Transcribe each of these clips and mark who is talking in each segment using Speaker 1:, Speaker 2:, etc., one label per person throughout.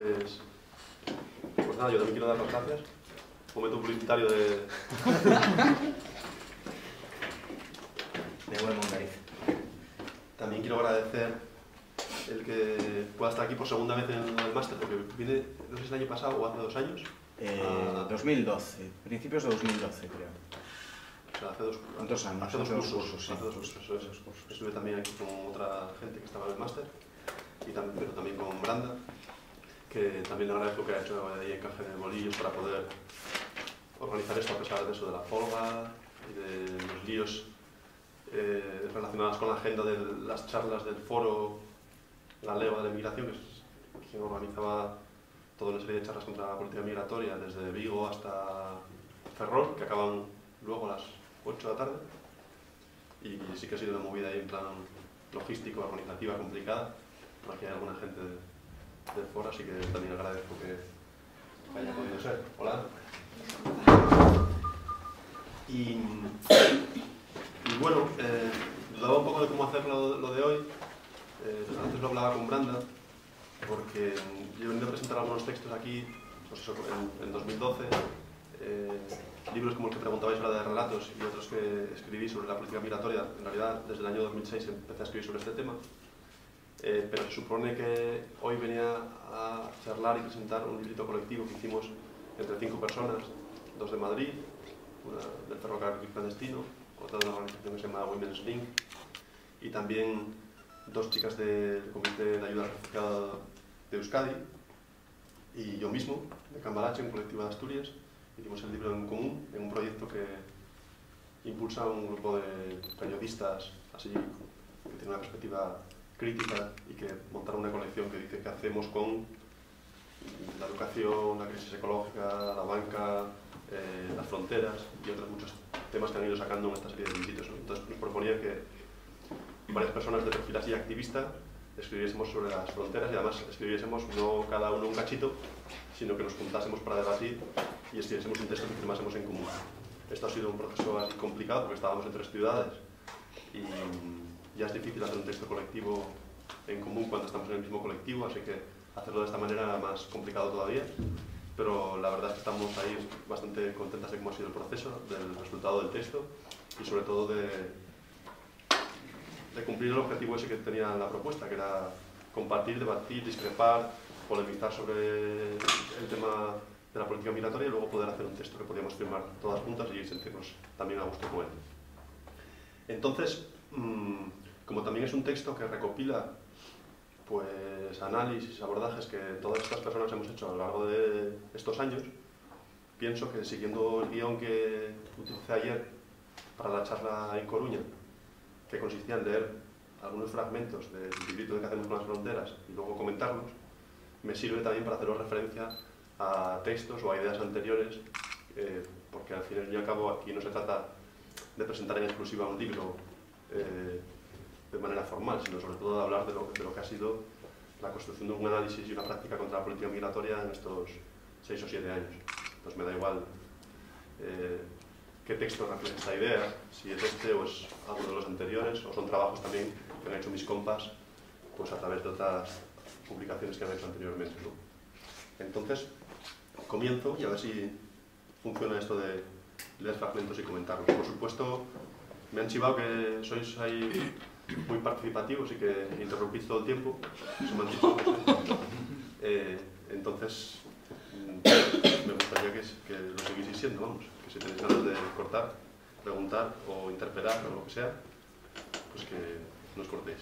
Speaker 1: Pues nada, yo también quiero dar las gracias. Momento publicitario de buen Mondariz. También quiero agradecer el que pueda estar aquí por segunda vez en el máster, porque vine, no sé si el año pasado o hace 2 años.
Speaker 2: 2012, principios de 2012 creo.
Speaker 1: O sea, hace 2
Speaker 2: años.
Speaker 1: Hace 2 cursos.
Speaker 2: Sí,
Speaker 1: Hace 2 cursos, eso es. Estuve también aquí con otra gente que estaba en el máster, pero también con Branda, que también le agradezco que ha hecho ahí encaje de bolillos para poder organizar esto a pesar de eso, de la folga y de los líos relacionados con la agenda de las charlas del foro La Leva de Migración, que es quien organizaba toda una serie de charlas contra la política migratoria desde Vigo hasta Ferrol, que acaban luego a las 8 de la tarde. Y sí que ha sido una movida ahí en plan logístico, organizativa, complicada, para que haya alguna gente del foro, así que también agradezco que haya podido ser. Hola. Y bueno, dudaba un poco de cómo hacer lo de hoy. Antes lo hablaba con Branda, porque yo he venido a presentar algunos textos aquí, pues eso, en 2012, libros como el que preguntabais ahora de relatos y otros que escribí sobre la política migratoria. En realidad, desde el año 2006 empecé a escribir sobre este tema, pero se supone que hoy venía a charlar y presentar un librito colectivo que hicimos entre 5 personas, 2 de Madrid, una del ferrocarril clandestino, otra de una organización que se llama Women's Link, y también 2 chicas del Comité de Ayuda al Refugiado de Euskadi, y yo mismo, de Cambalache, un colectivo de Asturias. Hicimos el libro en común en un proyecto que impulsa un grupo de periodistas así, que tiene una perspectiva crítica y que montaron una colección que dice qué hacemos con la educación, la crisis ecológica, la banca, las fronteras y otros muchos temas que han ido sacando en esta serie de libritos, ¿no? Entonces nos proponía que varias personas de perfil así activista escribiésemos sobre las fronteras y además escribiésemos no cada uno un cachito, sino que nos juntásemos para debatir y escribiésemos un texto que firmásemos en común. Esto ha sido un proceso así complicado porque estábamos en 3 ciudades y ya es difícil hacer un texto colectivo en común cuando estamos en el mismo colectivo, así que hacerlo de esta manera era más complicado todavía, pero la verdad es que estamos ahí bastante contentas de cómo ha sido el proceso, del resultado del texto y sobre todo de cumplir el objetivo ese que tenía la propuesta, que era compartir, debatir, discrepar, polemizar sobre el tema de la política migratoria y luego poder hacer un texto que podíamos firmar todas juntas y sentirnos también a gusto con él. Entonces, como también es un texto que recopila pues análisis, abordajes que todas estas personas hemos hecho a lo largo de estos años, pienso que siguiendo el guión que utilicé ayer para la charla en Coruña, que consistía en leer algunos fragmentos del librito de qué hacemos con las fronteras y luego comentarlos, me sirve también para haceros referencia a textos o a ideas anteriores, porque al fin y al cabo aquí no se trata de presentar en exclusiva un libro de manera formal, sino sobre todo de hablar de lo que ha sido la construcción de un análisis y una práctica contra la política migratoria en estos 6 o 7 años. Pues me da igual qué texto refleja esta idea, si es este o es alguno de los anteriores, o son trabajos también que han hecho mis compas pues a través de otras publicaciones que han hecho anteriormente, ¿no? Entonces, comienzo y a ver si funciona esto de leer fragmentos y comentarlos. Por supuesto, me han chivado que sois ahí muy participativos y que interrumpís todo el tiempo. Eso me han dicho. Entonces, me gustaría que lo seguís siendo, vamos. Que si tenéis ganas de cortar, preguntar o interpelar o lo que sea, pues que nos cortéis.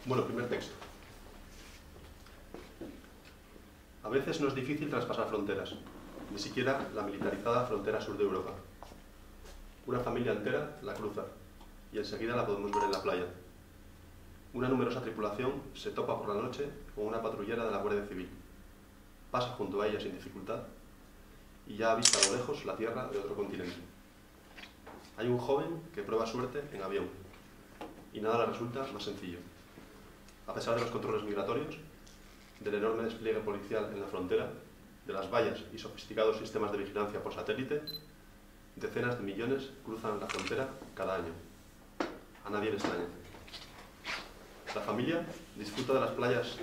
Speaker 1: Bueno, primer texto. A veces no es difícil traspasar fronteras, ni siquiera la militarizada frontera sur de Europa. Una familia entera la cruza y enseguida la podemos ver en la playa. Una numerosa tripulación se topa por la noche con una patrullera de la Guardia Civil. Pasa junto a ella sin dificultad y ya ha visto a lo lejos la tierra de otro continente. Hay un joven que prueba suerte en avión y nada le resulta más sencillo. A pesar de los controles migratorios, del enorme despliegue policial en la frontera, de las vallas y sofisticados sistemas de vigilancia por satélite, decenas de millones cruzan la frontera cada año. A nadie le extraña. La familia disfruta de las playas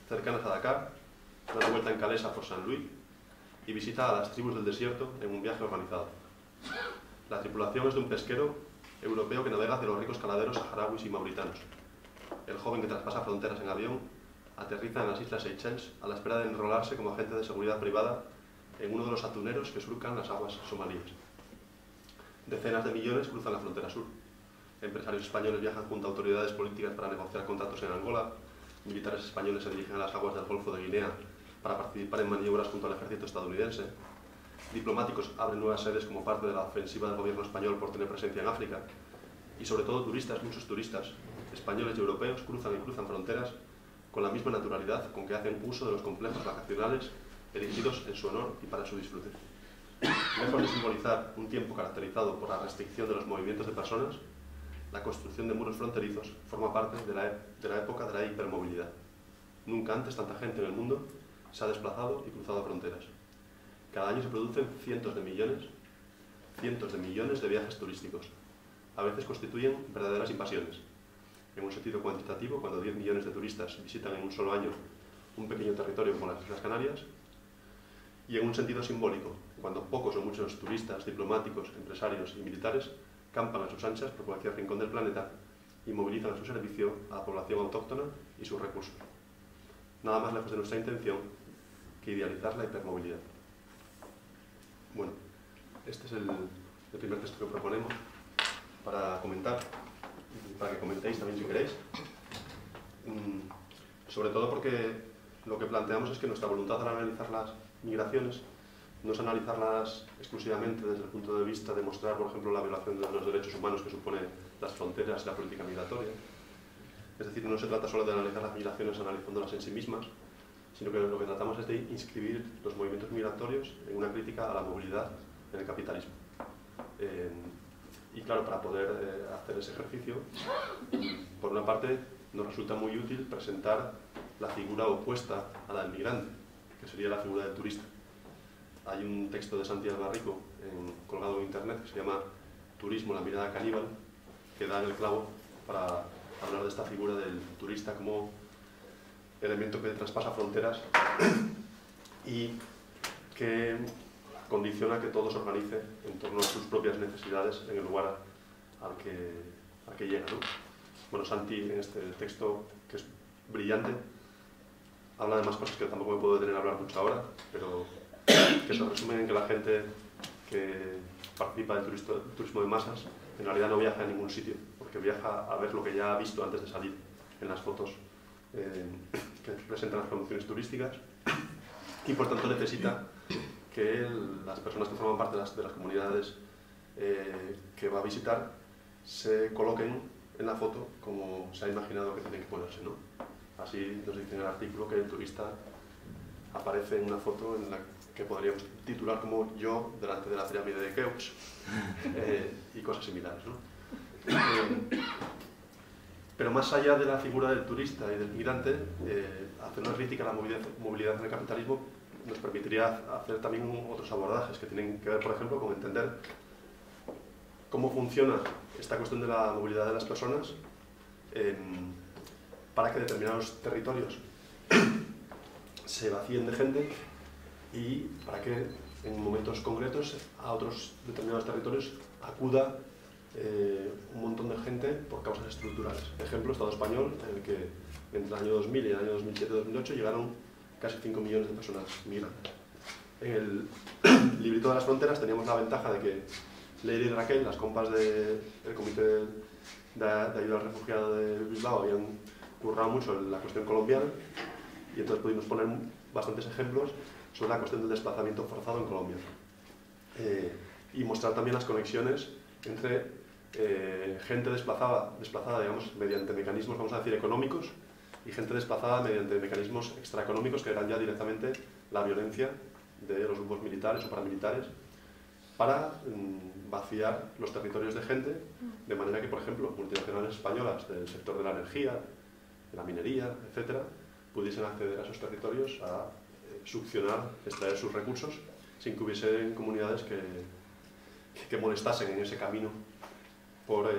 Speaker 1: cercanas a Dakar, da una vuelta en calesa por San Luis y visita a las tribus del desierto en un viaje organizado. La tripulación es de un pesquero europeo que navega hacia los ricos caladeros saharauis y mauritanos. El joven que traspasa fronteras en avión aterriza en las islas Seychelles a la espera de enrolarse como agente de seguridad privada en uno de los atuneros que surcan las aguas somalíes. Decenas de millones cruzan la frontera sur. Empresarios españoles viajan junto a autoridades políticas para negociar contratos en Angola. Militares españoles se dirigen a las aguas del Golfo de Guinea para participar en maniobras junto al ejército estadounidense. Diplomáticos abren nuevas sedes como parte de la ofensiva del gobierno español por tener presencia en África. Y sobre todo turistas, muchos turistas, españoles y europeos, cruzan fronteras con la misma naturalidad con que hacen uso de los complejos vacacionales erigidos en su honor y para su disfrute. Lejos de simbolizar un tiempo caracterizado por la restricción de los movimientos de personas, la construcción de muros fronterizos forma parte de la época de la hipermovilidad. Nunca antes tanta gente en el mundo se ha desplazado y cruzado fronteras. Cada año se producen cientos de millones de viajes turísticos. A veces constituyen verdaderas invasiones. En un sentido cuantitativo, cuando 10 millones de turistas visitan en un solo año un pequeño territorio como las Islas Canarias, y en un sentido simbólico, cuando pocos o muchos turistas, diplomáticos, empresarios y militares campan a sus anchas por cualquier rincón del planeta y movilizan a su servicio a la población autóctona y sus recursos. Nada más lejos de nuestra intención que idealizar la hipermovilidad. Bueno, este es el primer texto que proponemos para comentar, para que comentéis también si queréis. Sobre todo porque lo que planteamos es que nuestra voluntad al analizar las migraciones no es analizarlas exclusivamente desde el punto de vista de mostrar, por ejemplo, la violación de los derechos humanos que supone las fronteras y la política migratoria. Es decir, no se trata solo de analizar las migraciones analizándolas en sí mismas, sino que lo que tratamos es de inscribir los movimientos migratorios en una crítica a la movilidad en el capitalismo. Y claro, para poder hacer ese ejercicio, por una parte, nos resulta muy útil presentar la figura opuesta a la del migrante, que sería la figura del turista. Hay un texto de Santi Albarrico colgado en internet que se llama Turismo, la mirada caníbal, que da en el clavo para hablar de esta figura del turista como elemento que traspasa fronteras y que condiciona que todo se organice en torno a sus propias necesidades en el lugar al que llega, ¿no? Bueno, Santi en este texto, que es brillante, habla de más cosas que tampoco me puedo detener a hablar mucho ahora, pero que se resumen en que la gente que participa del turismo de masas en realidad no viaja a ningún sitio, porque viaja a ver lo que ya ha visto antes de salir en las fotos que presentan las promociones turísticas, y por tanto necesita que las personas que forman parte de las comunidades que va a visitar se coloquen en la foto como se ha imaginado que tienen que ponerse, ¿no? Así nos dice en el artículo que el turista aparece en una foto en la que podríamos titular como yo delante de la pirámide de Keops y cosas similares, ¿no? Pero más allá de la figura del turista y del migrante, hacer una crítica a la movilidad en el capitalismo nos permitiría hacer también otros abordajes que tienen que ver, por ejemplo, con entender cómo funciona esta cuestión de la movilidad de las personas para que determinados territorios se vacíen de gente y para que en momentos concretos a otros determinados territorios acuda un montón de gente por causas estructurales. Ejemplo, Estado español, en el que entre el año 2000 y el año 2007-2008 llegaron casi 5 millones de personas migrantes. En el librito de las fronteras teníamos la ventaja de que Leire y Raquel, las compas del Comité de Ayuda al Refugiado de Bilbao, habían currado mucho en la cuestión colombiana y entonces pudimos poner bastantes ejemplos sobre la cuestión del desplazamiento forzado en Colombia. Y mostrar también las conexiones entre gente desplazada, digamos, mediante mecanismos, vamos a decir, económicos, y gente desplazada mediante mecanismos extraeconómicos que eran ya directamente la violencia de los grupos militares o paramilitares para vaciar los territorios de gente, de manera que, por ejemplo, multinacionales españolas del sector de la energía, de la minería, etc., pudiesen acceder a esos territorios a succionar, extraer sus recursos, sin que hubiesen comunidades que molestasen en ese camino por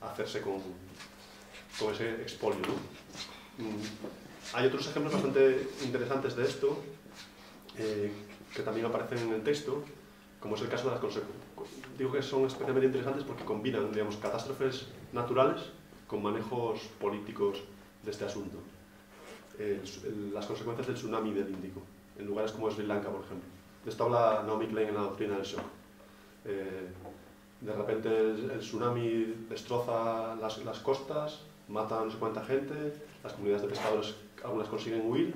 Speaker 1: hacerse con ese expolio, ¿no? Hay otros ejemplos bastante interesantes de esto, que también aparecen en el texto, como es el caso de las consecuencias. Digo que son especialmente interesantes porque combinan, digamos, catástrofes naturales con manejos políticos de este asunto. Las consecuencias del tsunami del Índico, en lugares como Sri Lanka, por ejemplo. De esto habla Naomi Klein en la doctrina del shock. De repente el tsunami destroza las costas, mata a no sé cuánta gente, las comunidades de pescadores, algunas consiguen huir,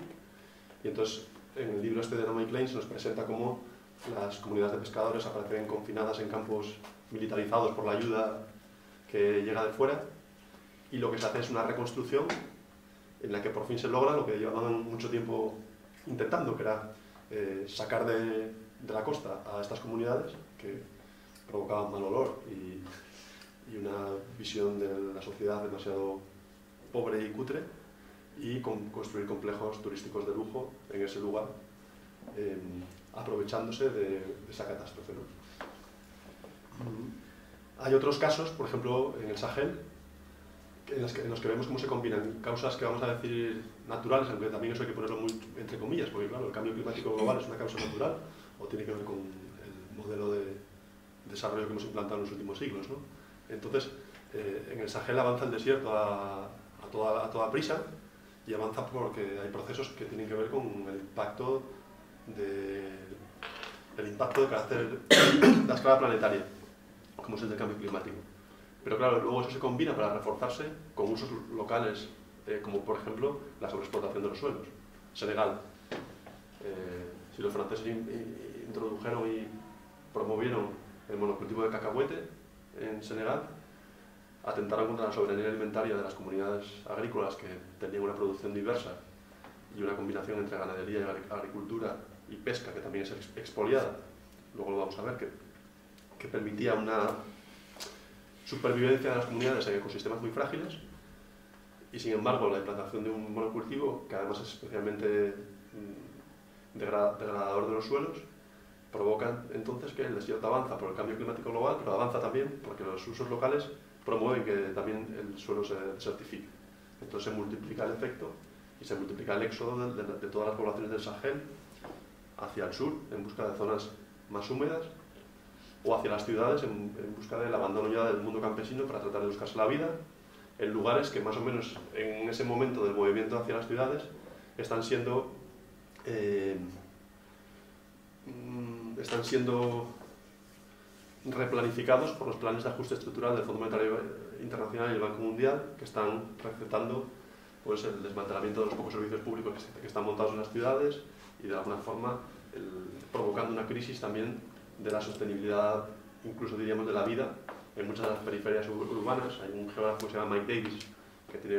Speaker 1: y entonces en el libro este de Naomi Klein se nos presenta cómo las comunidades de pescadores aparecen confinadas en campos militarizados por la ayuda que llega de fuera, y lo que se hace es una reconstrucción en la que por fin se logra lo que llevaban mucho tiempo intentando, que era sacar de la costa a estas comunidades que provocaban mal olor y una visión de la sociedad demasiado pobre y cutre, y construir complejos turísticos de lujo en ese lugar, aprovechándose de esa catástrofe, ¿no? Hay otros casos, por ejemplo, en el Sahel, en los que vemos cómo se combinan causas que vamos a decir naturales, aunque también eso hay que ponerlo muy entre comillas, porque claro, el cambio climático global es una causa natural, o tiene que ver con el modelo de desarrollo que hemos implantado en los últimos siglos, ¿no? Entonces, en el Sahel avanza el desierto a toda prisa, y avanza porque hay procesos que tienen que ver con el impacto de carácter de la escala planetaria, como es el del cambio climático. Pero claro, luego eso se combina para reforzarse con usos locales, como por ejemplo la sobreexplotación de los suelos. Senegal. Si los franceses introdujeron y promovieron el monocultivo de cacahuete en Senegal, atentaron contra la soberanía alimentaria de las comunidades agrícolas que tenían una producción diversa y una combinación entre ganadería y agricultura y pesca, que también es expoliada, luego lo vamos a ver, que permitía una supervivencia de las comunidades en ecosistemas muy frágiles, y sin embargo la implantación de un monocultivo, que además es especialmente degradador de los suelos, provoca entonces que el desierto avanza por el cambio climático global, pero avanza también porque los usos locales promueven que también el suelo se desertifique. Entonces se multiplica el efecto y se multiplica el éxodo de todas las poblaciones del Sahel hacia el sur en busca de zonas más húmedas, o hacia las ciudades en busca del abandono ya del mundo campesino para tratar de buscarse la vida en lugares que más o menos en ese momento del movimiento hacia las ciudades están siendo replanificados por los planes de ajuste estructural del Fondo Monetario Internacional y el Banco Mundial, que están recetando pues, el desmantelamiento de los pocos servicios públicos que están montados en las ciudades, y de alguna forma provocando una crisis también de la sostenibilidad, incluso diríamos de la vida, en muchas de las periferias urbanas. Hay un geógrafo que se llama Mike Davis, que tiene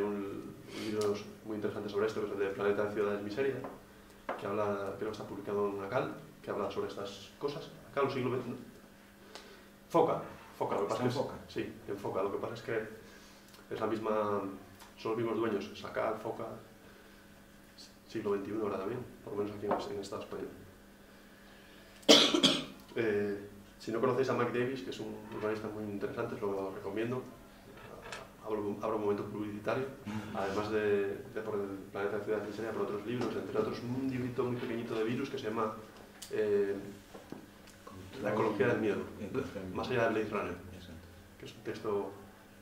Speaker 1: libros muy interesantes sobre esto, que es el de Planeta de Ciudades Miseria, que habla, creo que está publicado en ACAL, que habla sobre estas cosas. Acá los siglos XX... Foca, lo que pasa es que... Sí, enfoca. Lo que pasa es que es la misma... Son los mismos dueños, Sacal, Foca, siglo XXI ahora también, por lo menos aquí en Estado español. Si no conocéis a Mike Davis, que es un urbanista muy interesante, os lo recomiendo. Abro un momento publicitario, además de por el Planeta de Ciudades Miseria, por otros libros, entre otros un librito muy pequeñito de virus que se llama La ecología del miedo, más allá de Blade Runner, que es un texto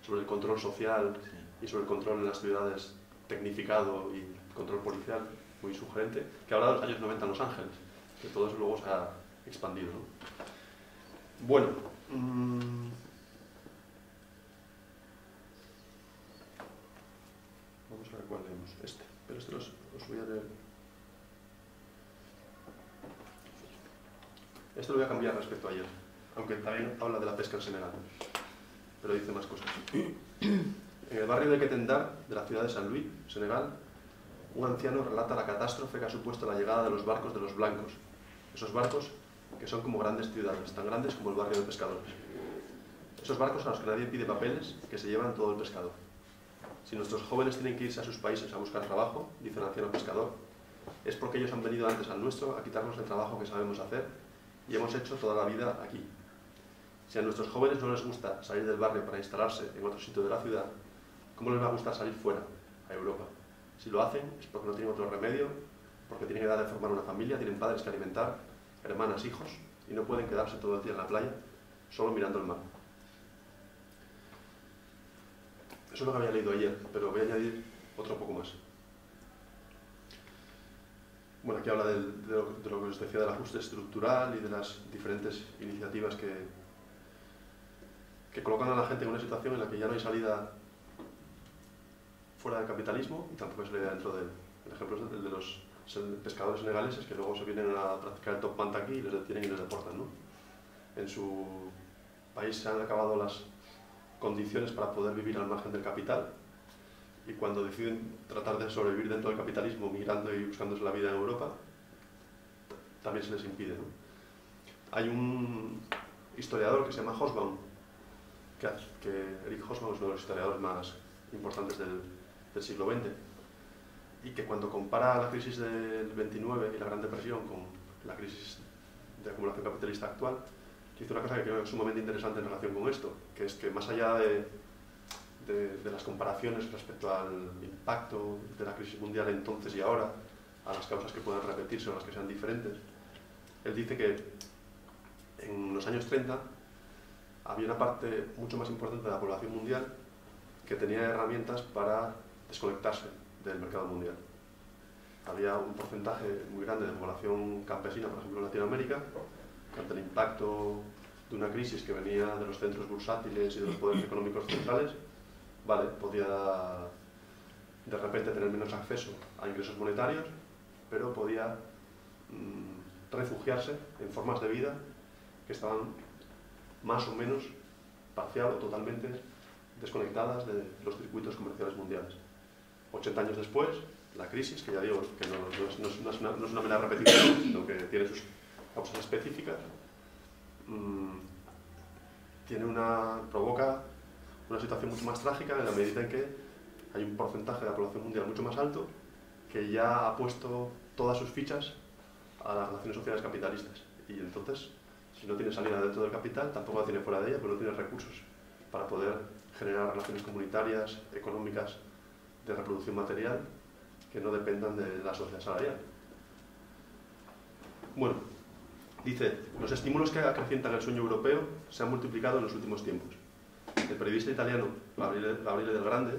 Speaker 1: sobre el control social y sobre el control en las ciudades tecnificado y control policial, muy sugerente, que habla de los años 90 en Los Ángeles, que todo eso luego se ha expandido, ¿no? Bueno, vamos a ver cuál leemos. Pero este os voy a leer. Esto lo voy a cambiar respecto a ayer, aunque también habla de la pesca en Senegal, pero dice más cosas. En el barrio de Ketendar, de la ciudad de San Luis, Senegal, un anciano relata la catástrofe que ha supuesto la llegada de los barcos de los blancos. Esos barcos que son como grandes ciudades, tan grandes como el barrio de pescadores. Esos barcos a los que nadie pide papeles, que se llevan todo el pescado. Si nuestros jóvenes tienen que irse a sus países a buscar trabajo, dice el anciano pescador, es porque ellos han venido antes al nuestro a quitarnos el trabajo que sabemos hacer y hemos hecho toda la vida aquí. Si a nuestros jóvenes no les gusta salir del barrio para instalarse en otro sitio de la ciudad, ¿Cómo les va a gustar salir fuera, a Europa? Si lo hacen es porque no tienen otro remedio, porque tienen edad de formar una familia, tienen padres que alimentar, hermanas, hijos, y no pueden quedarse todo el día en la playa solo mirando el mar. Eso es lo que había leído ayer, pero voy a añadir otro poco más. Bueno, aquí habla de lo que os decía del ajuste estructural y de las diferentes iniciativas que colocan a la gente en una situación en la que ya no hay salida fuera del capitalismo y tampoco hay salida dentro de él. El ejemplo es el de los pescadores senegaleses que luego se vienen a practicar el top manta aquí y les detienen y les deportan, ¿no? En su país se han acabado las condiciones para poder vivir al margen del capital y cuando deciden tratar de sobrevivir dentro del capitalismo, migrando y buscándose la vida en Europa, también se les impide, ¿no? Hay un historiador que se llama Hobsbawm, que Eric Hobsbawm es uno de los historiadores más importantes del siglo XX, y que cuando compara la crisis del 29 y la Gran Depresión con la crisis de acumulación capitalista actual, dice una cosa que creo que es sumamente interesante en relación con esto, que es que más allá de las comparaciones respecto al impacto de la crisis mundial entonces y ahora, a las causas que puedan repetirse o las que sean diferentes, él dice que en los años 30 había una parte mucho más importante de la población mundial que tenía herramientas para desconectarse del mercado mundial. Había un porcentaje muy grande de población campesina, por ejemplo en Latinoamérica, que ante el impacto de una crisis que venía de los centros bursátiles y de los poderes económicos centrales, vale, podía de repente tener menos acceso a ingresos monetarios, pero podía refugiarse en formas de vida que estaban más o menos parcial o totalmente desconectadas de los circuitos comerciales mundiales. 80 años después, la crisis, que ya digo que no es una mera repetición, sino que tiene sus causas específicas, provoca una situación mucho más trágica en la medida en que hay un porcentaje de la población mundial mucho más alto que ya ha puesto todas sus fichas a las relaciones sociales capitalistas. Y entonces, si no tiene salida dentro del capital, tampoco la tiene fuera de ella, porque no tiene recursos para poder generar relaciones comunitarias, económicas, de reproducción material, que no dependan de la sociedad salarial. Bueno, dice, los estímulos que acrecientan el sueño europeo se han multiplicado en los últimos tiempos. El periodista italiano Gabriele Del Grande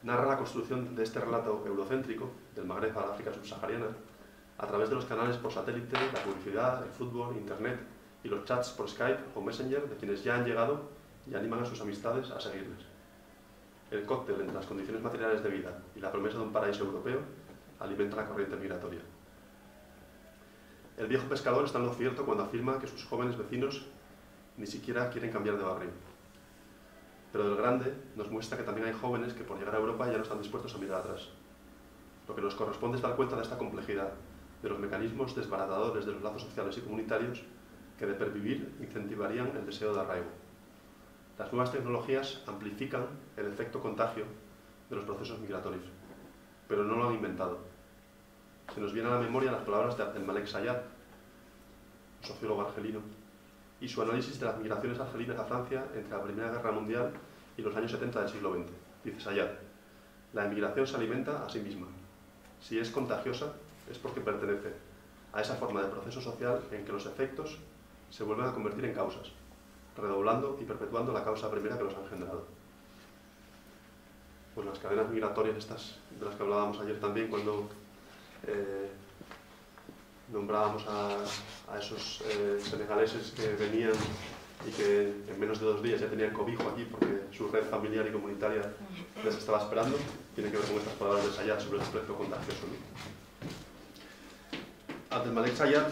Speaker 1: narra la construcción de este relato eurocéntrico, del Magreb a la África subsahariana, a través de los canales por satélite, la publicidad, el fútbol, internet y los chats por Skype o Messenger de quienes ya han llegado y animan a sus amistades a seguirles. El cóctel entre las condiciones materiales de vida y la promesa de un paraíso europeo alimenta la corriente migratoria. El viejo pescador está en lo cierto cuando afirma que sus jóvenes vecinos ni siquiera quieren cambiar de barrio. Pero Del Grande nos muestra que también hay jóvenes que por llegar a Europa ya no están dispuestos a mirar atrás. Lo que nos corresponde es dar cuenta de esta complejidad, de los mecanismos desbaratadores de los lazos sociales y comunitarios que de pervivir incentivarían el deseo de arraigo. Las nuevas tecnologías amplifican el efecto contagio de los procesos migratorios, pero no lo han inventado. Se nos vienen a la memoria las palabras de Abdelmalek Sayad, un sociólogo argelino, y su análisis de las migraciones argelinas a Francia entre la Primera Guerra Mundial y los años 70 del siglo XX. Dice Sayad, la emigración se alimenta a sí misma. Si es contagiosa, es porque pertenece a esa forma de proceso social en que los efectos se vuelven a convertir en causas, redoblando y perpetuando la causa primera que los ha engendrado. Pues las cadenas migratorias estas de las que hablábamos ayer también cuando nombrábamos a esos senegaleses que venían y que en menos de 2 días ya tenían cobijo aquí porque su red familiar y comunitaria les estaba esperando, tiene que ver con estas palabras de Sayad sobre el efecto contagioso, ¿no? Abdelmalek Sayad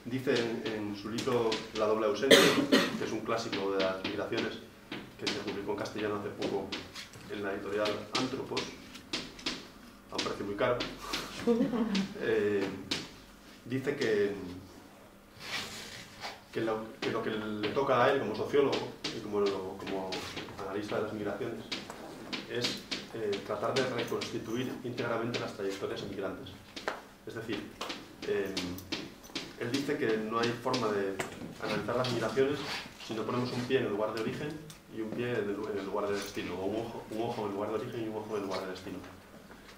Speaker 1: dice en su libro La doble ausencia, que es un clásico de las migraciones, que se publicó en castellano hace poco en la editorial Antropos, a un precio muy caro, dice que lo que le toca a él como sociólogo y como analista de las migraciones es tratar de reconstituir íntegramente las trayectorias emigrantes. Es decir, él dice que no hay forma de analizar las migraciones si no ponemos un pie en el lugar de origen y un pie en el lugar de destino, o un ojo en el lugar de origen y un ojo en el lugar de destino.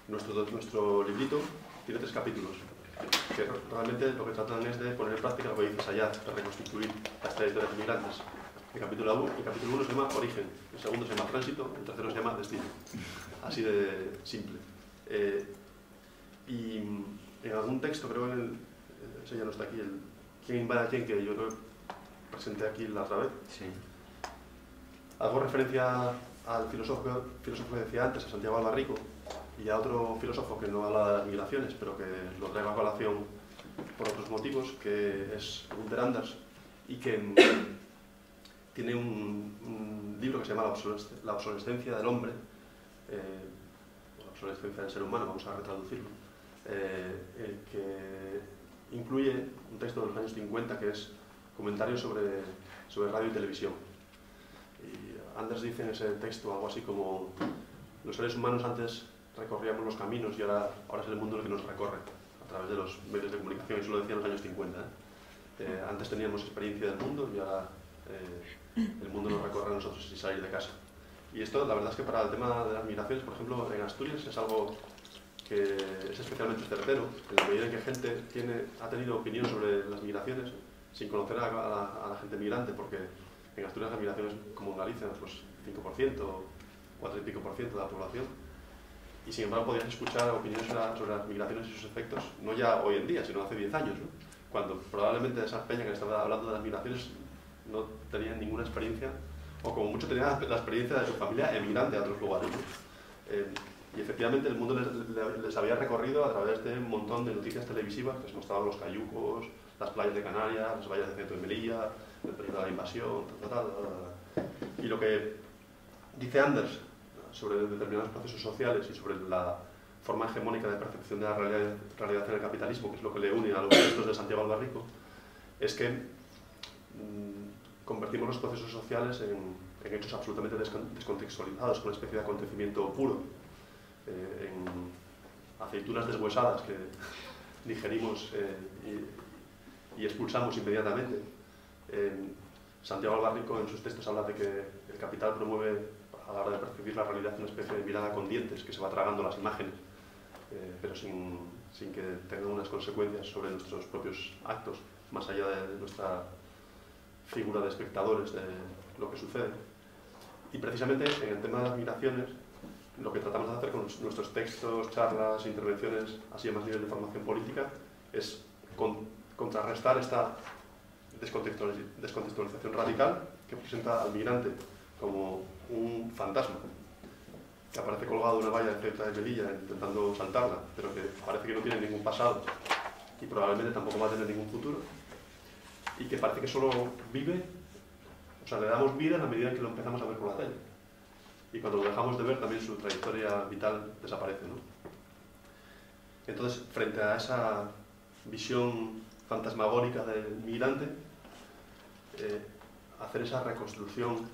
Speaker 1: Nuestro librito tiene 3 capítulos, que realmente lo que tratan es de poner en práctica lo que dices allá, de reconstituir las trayectorias inmigrantes. El capítulo 1 se llama Origen, el segundo se llama Tránsito, el tercero se llama Destino. Así de simple. Y en algún texto, creo que ese ya no está aquí, el ¿Quién invade a quién?, que yo lo presenté aquí la otra vez.
Speaker 2: Sí.
Speaker 1: Hago referencia al filósofo que decía antes, a Santiago Albarrico, y a otro filósofo que no habla de las migraciones, pero que lo traigo a colación por otros motivos, que es Günther Anders, y que tiene un libro que se llama La obsolescencia del hombre, la obsolescencia del ser humano, vamos a retraducirlo, que incluye un texto de los años 50 que es comentarios sobre radio y televisión. Y Anders dice en ese texto algo así como: los seres humanos antes recorríamos los caminos y ahora es el mundo el que nos recorre a través de los medios de comunicación. Eso lo decía en los años 50. Antes teníamos experiencia del mundo y ahora el mundo nos recorre a nosotros sin salir de casa. Y esto, la verdad es que para el tema de las migraciones, por ejemplo, en Asturias es algo que es especialmente certero, en la medida en que gente ha tenido opinión sobre las migraciones sin conocer a la gente migrante, porque en Asturias la migración es como en Galicia, pues 5%, 4 y pico % de la población, y sin embargo podías escuchar opiniones sobre las migraciones y sus efectos, no ya hoy en día, sino hace 10 años, ¿no? Cuando probablemente esa peña que estaba hablando de las migraciones no tenían ninguna experiencia, o como mucho tenían la experiencia de su familia emigrante a otros lugares, ¿no? Y efectivamente el mundo les había recorrido a través de un montón de noticias televisivas que se mostraban los cayucos, las playas de Canarias, las vallas de Centro de Melilla, el peligro de la invasión, Y lo que dice Anders sobre determinados procesos sociales y sobre la forma hegemónica de percepción de la realidad en el capitalismo, que es lo que le une a los textos de Santiago Albarrico, es que convertimos los procesos sociales en hechos absolutamente descontextualizados, con una especie de acontecimiento puro, en aceitunas deshuesadas que digerimos y expulsamos inmediatamente. Santiago Albarrico en sus textos habla de que el capital promueve a la hora de percibir la realidad una especie de mirada con dientes que se va tragando las imágenes, pero sin que tengan unas consecuencias sobre nuestros propios actos, más allá de nuestra figura de espectadores de lo que sucede. Y precisamente en el tema de las migraciones, lo que tratamos de hacer con nuestros textos, charlas, intervenciones, así a más nivel de formación política, es contrarrestar esta descontextualización radical que presenta al migrante como un fantasma que aparece colgado de una valla de Ceuta de Melilla intentando saltarla, pero que parece que no tiene ningún pasado y probablemente tampoco va a tener ningún futuro, y que parece que solo vive, o sea, le damos vida en la medida en que lo empezamos a ver por la tele. Y cuando lo dejamos de ver, también su trayectoria vital desaparece, ¿no? Entonces, frente a esa visión fantasmagórica del migrante, hacer esa reconstrucción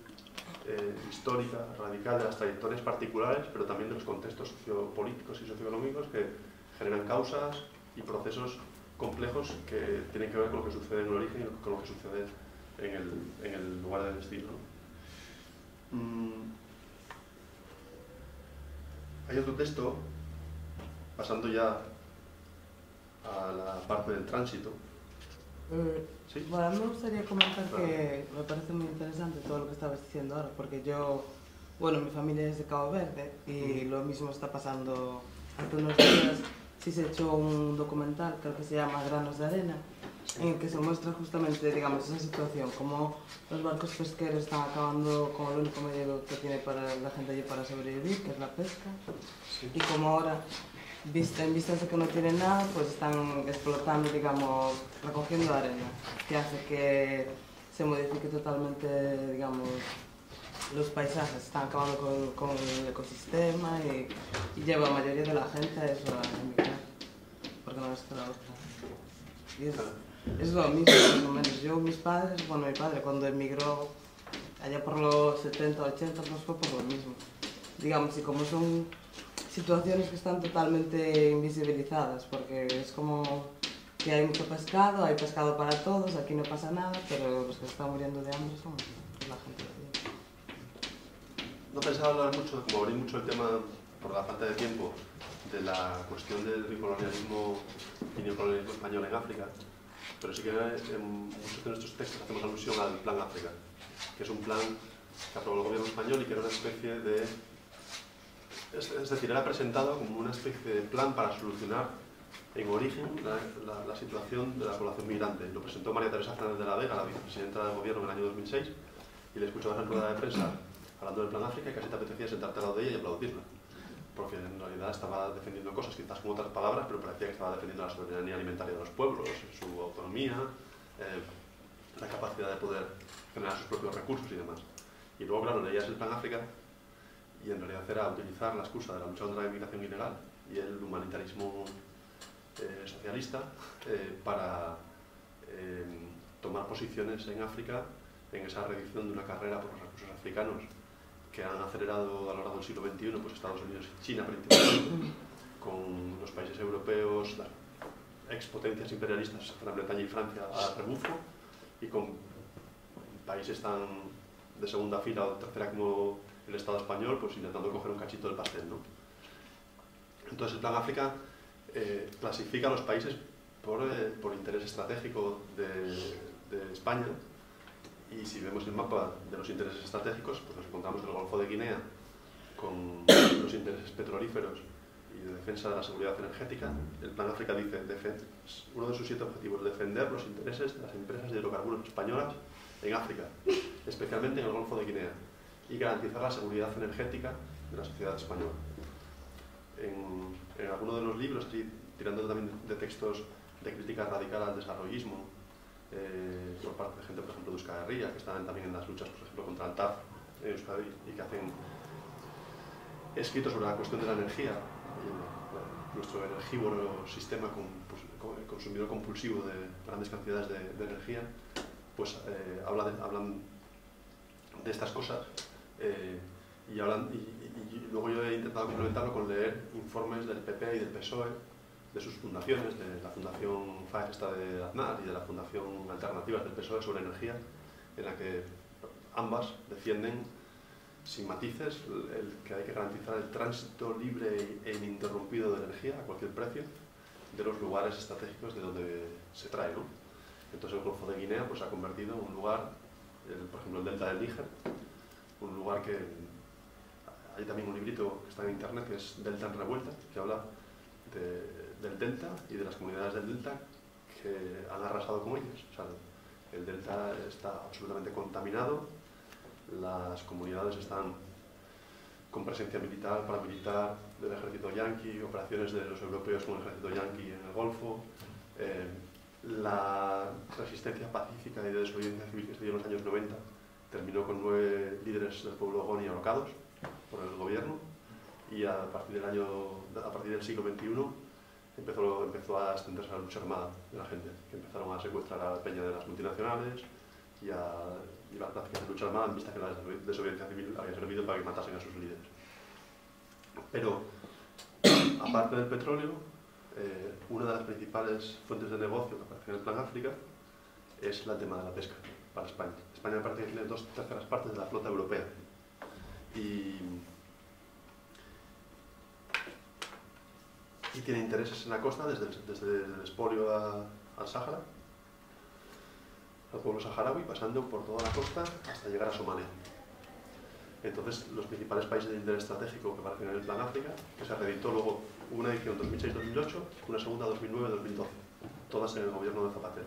Speaker 1: histórica, radical de las trayectorias particulares, pero también de los contextos sociopolíticos y socioeconómicos que generan causas y procesos complejos que tienen que ver con lo que sucede en el origen y con lo que sucede en el lugar de destino, ¿no? Hay otro texto, pasando ya a la parte del tránsito. ¿Sí?
Speaker 3: Bueno, a mí me gustaría comentar que me parece muy interesante todo lo que estabas diciendo ahora, porque mi familia es de Cabo Verde y lo mismo está pasando hace unos días. Sí se ha hecho un documental, creo que se llama Granos de Arena, en el que se muestra justamente, digamos, esa situación, como los barcos pesqueros están acabando con el único medio que tiene para la gente allí para sobrevivir, que es la pesca, y como ahora, en vistas de que no tienen nada, pues están explotando, digamos, recogiendo arena, que hace que se modifique totalmente, digamos, los paisajes, están acabando con el ecosistema y lleva a la mayoría de la gente a eso, a emigrar, porque no les queda otra. Y es lo mismo, más o menos. Mi padre cuando emigró allá por los 70, 80, pues fue por lo mismo. Digamos, y como son situaciones que están totalmente invisibilizadas, porque es como que hay mucho pescado, hay pescado para todos, aquí no pasa nada, pero los que se están muriendo de hambre son la gente de allí.
Speaker 1: no pensaba hablar mucho, como abrí mucho el tema por la falta de tiempo, de la cuestión del colonialismo y neocolonialismo español en África, pero sí que en muchos de nuestros textos hacemos alusión al Plan África, que es un plan que aprobó el gobierno español y que era una especie de... Es decir, era presentado como una especie de plan para solucionar en origen la situación de la población migrante. Lo presentó María Teresa Fernández de la Vega, la vicepresidenta del gobierno en el año 2006, y le escuchabas en rueda de prensa hablando del Plan África y casi te apetecía sentarte al lado de ella y aplaudirla, porque en realidad estaba defendiendo cosas quizás con otras palabras, pero parecía que estaba defendiendo la soberanía alimentaria de los pueblos, su autonomía, la capacidad de poder generar sus propios recursos y demás. Y luego, claro, leías el Plan África y en realidad era utilizar la excusa de la lucha contra la inmigración ilegal y el humanitarismo socialista para tomar posiciones en África en esa reducción de una carrera por los recursos africanos que han acelerado a lo largo del siglo XXI, pues Estados Unidos y China principalmente, con los países europeos, las expotencias imperialistas, Gran Bretaña y Francia, a rebufo, y con países tan de segunda fila o tercera como el Estado español, pues intentando coger un cachito del pastel, ¿no? Entonces el Plan África clasifica a los países por interés estratégico de España, y si vemos el mapa de los intereses estratégicos, pues nos encontramos el Golfo de Guinea con los intereses petrolíferos y de defensa de la seguridad energética. El Plan África dice, uno de sus 7 objetivos, defender los intereses de las empresas de hidrocarburos españolas en África, especialmente en el Golfo de Guinea, y garantizar la seguridad energética de la sociedad española. En alguno de los libros, así, tirando también de textos de crítica radical al desarrollismo, por parte de gente, por ejemplo, de Euskal Herria, que están también en las luchas, por ejemplo, contra el TAF en Euskadi, y que hacen escritos sobre la cuestión de la energía, nuestro energívoro sistema consumidor compulsivo de grandes cantidades de energía, pues hablan de estas cosas, y luego yo he intentado complementarlo con leer informes del PP y del PSOE, de sus fundaciones, de la Fundación FAES esta de Aznar y de la Fundación Alternativas del PSOE sobre energía, en la que ambas defienden sin matices el que hay que garantizar el tránsito libre e ininterrumpido de energía a cualquier precio de los lugares estratégicos de donde se trae, ¿no? Entonces el Golfo de Guinea pues, se ha convertido en un lugar, por ejemplo el delta del Níger, un lugar que hay también un librito que está en internet que es Delta en Revuelta, que habla del delta y de las comunidades del delta que han arrasado con ellos. O sea, el delta está absolutamente contaminado, las comunidades están con presencia militar, paramilitar del ejército yanqui, operaciones de los europeos con el ejército yanqui en el Golfo, la resistencia pacífica y de desobediencia civil que se dio en los años 90 terminó con 9 líderes del pueblo ogoni ahorcados por el gobierno, y a partir del siglo XXI empezó a extenderse la lucha armada de la gente, que empezaron a secuestrar a la peña de las multinacionales y las prácticas de lucha armada en vista que la desobediencia civil había servido para que matasen a sus líderes. Pero, aparte del petróleo, una de las principales fuentes de negocio que aparece en el Plan África es el tema de la pesca para España. España me parece que tiene 2/3 partes de la flota europea. Y tiene intereses en la costa, desde el expolio al Sáhara, al pueblo saharaui, pasando por toda la costa hasta llegar a Somalia. Entonces, los principales países de interés estratégico que aparecen en el Plan África, que se reeditó luego una edición 2006-2008, una segunda 2009-2012, todas en el gobierno de Zapatero.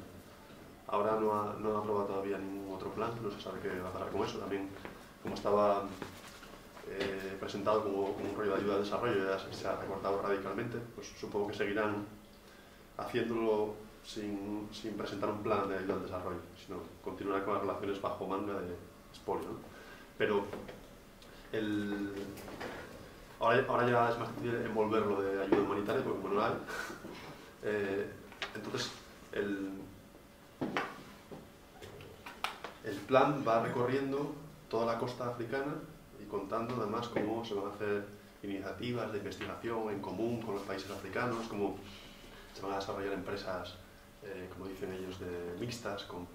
Speaker 1: Ahora no ha aprobado todavía ningún otro plan, no se sabe qué va a pasar con eso. También, como estaba presentado como un rollo de ayuda al desarrollo, ya se ha recortado radicalmente, pues supongo que seguirán haciéndolo sin presentar un plan de ayuda al desarrollo, sino continuarán con las relaciones bajo manga de expolio, ¿no? Pero ahora ya es más difícil envolverlo de ayuda humanitaria, porque como no la hay, entonces el plan va recorriendo toda la costa africana y contando además cómo se van a hacer iniciativas de investigación en común con los países africanos, cómo se van a desarrollar empresas, como dicen ellos, mixtas, con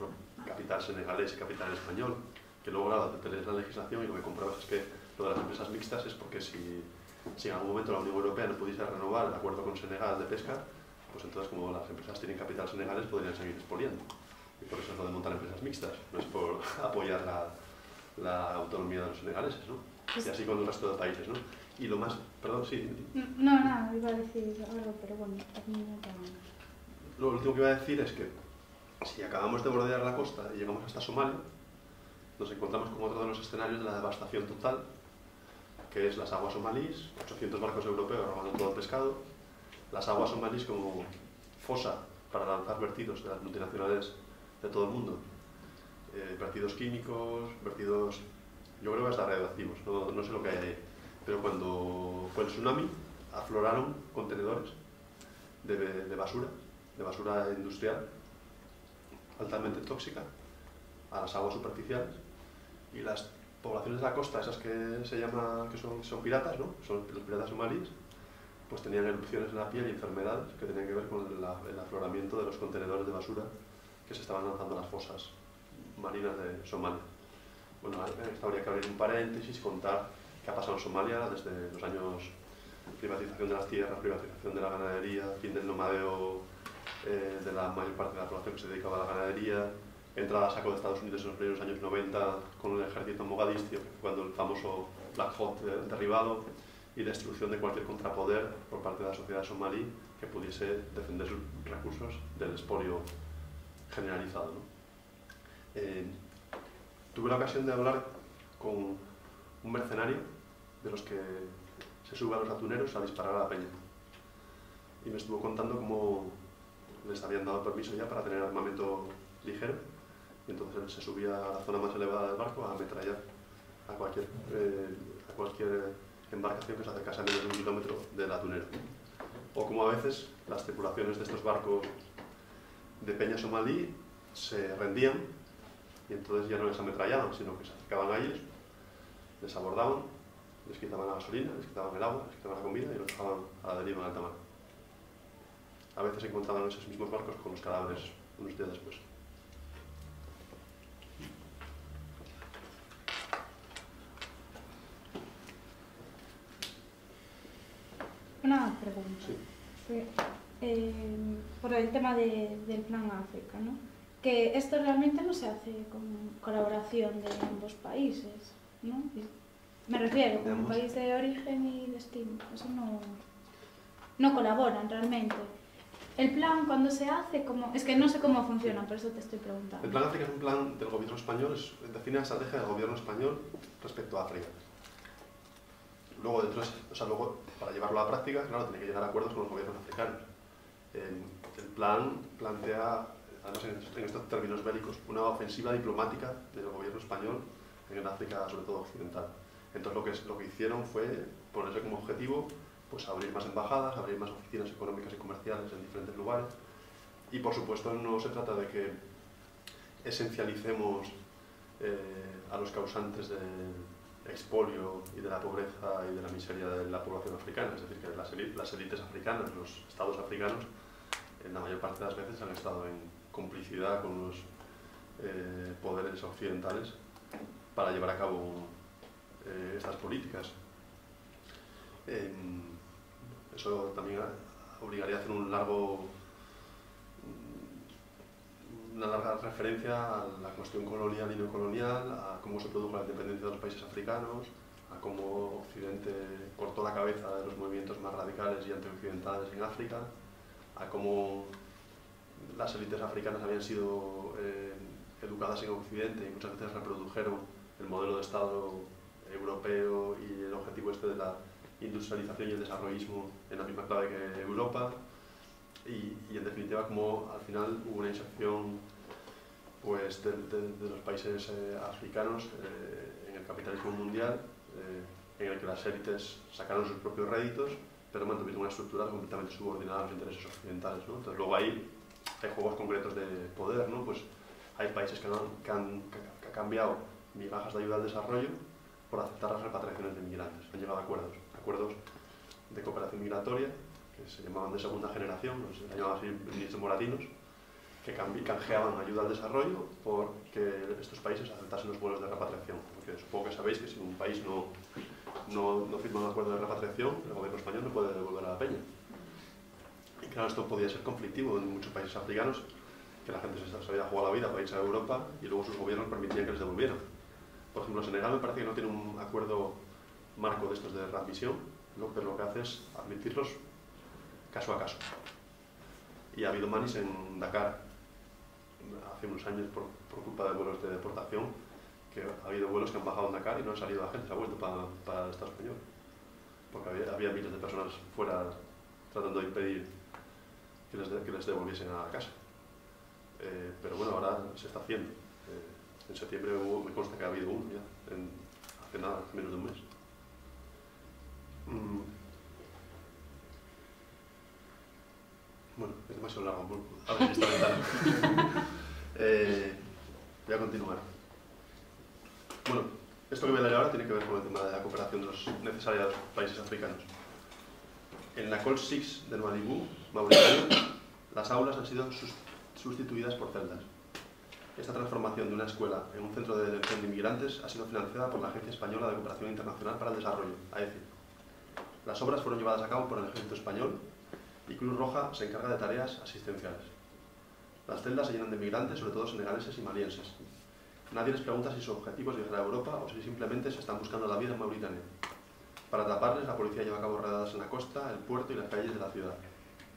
Speaker 1: capital senegalés y capital español, que luego, claro, te lees la legislación y lo que compruebas es que lo de las empresas mixtas es porque si en algún momento la Unión Europea no pudiese renovar el acuerdo con Senegal de pesca, pues entonces como las empresas tienen capital senegales podrían seguir exponiendo. Y por eso es lo de montar empresas mixtas, no es por apoyar la autonomía de los senegaleses, ¿no? Y así con el resto de países, ¿no? Y lo más... Perdón, sí.
Speaker 4: No, nada, iba a decir algo, pero bueno, termino para...
Speaker 1: Lo último que iba a decir es que si acabamos de bordear la costa y llegamos hasta Somalia, nos encontramos con otro de los escenarios de la devastación total, que es las aguas somalíes, 800 barcos europeos robando todo el pescado, las aguas somalíes como fosa para lanzar vertidos de las multinacionales de todo el mundo, vertidos químicos, vertidos, yo creo que hasta radioactivos, no sé lo que hay ahí, pero cuando fue el tsunami afloraron contenedores de basura industrial altamente tóxica a las aguas superficiales, y las poblaciones de la costa, esas que se llama, que son piratas, ¿no? Son los piratas somalíes, pues tenían erupciones en la piel y enfermedades que tenían que ver con el afloramiento de los contenedores de basura que se estaban lanzando a las fosas marinas de Somalia. Bueno, esto habría que abrir un paréntesis y contar qué ha pasado en Somalia desde los años privatización de las tierras, privatización de la ganadería, fin del nomadeo de la mayor parte de la población que se dedicaba a la ganadería, entrada a saco de Estados Unidos en los primeros años 90 con el ejército mogadiscio, cuando el famoso Black Hawk derribado, y destrucción de cualquier contrapoder por parte de la sociedad somalí que pudiese defender sus recursos del expolio generalizado, ¿no? Tuve la ocasión de hablar con un mercenario de los que se sube a los atuneros a disparar a la peña, y me estuvo contando cómo les habían dado permiso ya para tener armamento ligero, y entonces él se subía a la zona más elevada del barco a ametrallar a cualquier embarcación que se acercase a menos de 1 kilómetro del atunero. O como a veces las tripulaciones de estos barcos de peña somalí se rendían y entonces ya no les ametrallaban, sino que se acercaban a ellos, les abordaban, les quitaban la gasolina, les quitaban el agua, les quitaban la comida y los dejaban a la deriva en alta mar. A veces se encontraban esos mismos barcos con los cadáveres unos días después.
Speaker 4: Una pregunta.
Speaker 1: Sí.
Speaker 4: Por el tema del Plan África, ¿no? Que esto realmente no se hace con colaboración de ambos países, ¿no? Me refiero, con país de origen y destino. Eso no colaboran realmente. El plan, cuando se hace, es que no sé cómo funciona, por eso te estoy preguntando.
Speaker 1: El Plan África es un plan del gobierno español, define la estrategia del gobierno español respecto a África. Luego, luego, para llevarlo a la práctica, claro, tiene que llegar a acuerdos con los gobiernos africanos. El plan plantea, además en estos términos bélicos, una ofensiva diplomática del gobierno español en África, sobre todo occidental. Entonces lo que hicieron fue ponerse como objetivo pues, abrir más embajadas, abrir más oficinas económicas y comerciales en diferentes lugares. Y por supuesto no se trata de que esencialicemos a los causantes del expolio y de la pobreza y de la miseria de la población africana, es decir, que las élites africanas, los estados africanos, en la mayor parte de las veces han estado en complicidad con los poderes occidentales para llevar a cabo estas políticas. Eso también obligaría a hacer una larga referencia a la cuestión colonial y no colonial, a cómo se produjo la independencia de los países africanos, a cómo Occidente cortó la cabeza de los movimientos más radicales y antioccidentales en África, a cómo las élites africanas habían sido educadas en Occidente y muchas veces reprodujeron el modelo de Estado europeo y el objetivo de la industrialización y el desarrollismo en la misma clave que Europa, y en definitiva como al final hubo una inserción pues, de los países africanos en el capitalismo mundial, en el que las élites sacaron sus propios réditos, pero mantuvieron una estructura completamente subordinada a los intereses occidentales, ¿no? Entonces luego hay juegos concretos de poder, ¿no? Pues hay países que han cambiado migajas de ayuda al desarrollo por aceptar las repatriaciones de inmigrantes. Han llegado a acuerdos de cooperación migratoria, que se llamaban de segunda generación, se llamaban así ministros moratinos, que canjeaban ayuda al desarrollo por que estos países aceptasen los vuelos de repatriación. Porque supongo que sabéis que si un país no firma un acuerdo de repatriación, el gobierno español no puede devolver a la peña. Y claro, esto podía ser conflictivo en muchos países africanos, que la gente se había jugado la vida para irse a Europa y luego sus gobiernos permitían que les devolvieran. Por ejemplo, Senegal me parece que no tiene un acuerdo marco de estos de readmisión, pero lo que hace es admitirlos caso a caso. Y ha habido manis en Dakar hace unos años por culpa de vuelos de deportación, que ha habido vuelos que han bajado en Dakar y no han salido la gente, se ha vuelto para el Estado español. Porque había miles de personas fuera tratando de impedir que les devolviesen a casa. Pero bueno, ahora se está haciendo. En septiembre me consta que ha habido uno ya, hace nada, hace menos de un mes. Bueno, es demasiado largo. A ver, esta ventana. Voy a continuar. Bueno, esto que voy a leer ahora tiene que ver con el tema de la cooperación necesaria de los países africanos. En la Col 6 de Malibú, Mauritania, las aulas han sido sustituidas por celdas. Esta transformación de una escuela en un centro de detención de inmigrantes ha sido financiada por la Agencia Española de Cooperación Internacional para el Desarrollo, AECI. Las obras fueron llevadas a cabo por el Ejército Español y Cruz Roja se encarga de tareas asistenciales. Las celdas se llenan de migrantes, sobre todo senegaleses y malienses. Nadie les pregunta si su objetivo es viajar a Europa o si simplemente se están buscando la vida en Mauritania. Para taparles, la policía lleva a cabo redadas en la costa, el puerto y las calles de la ciudad.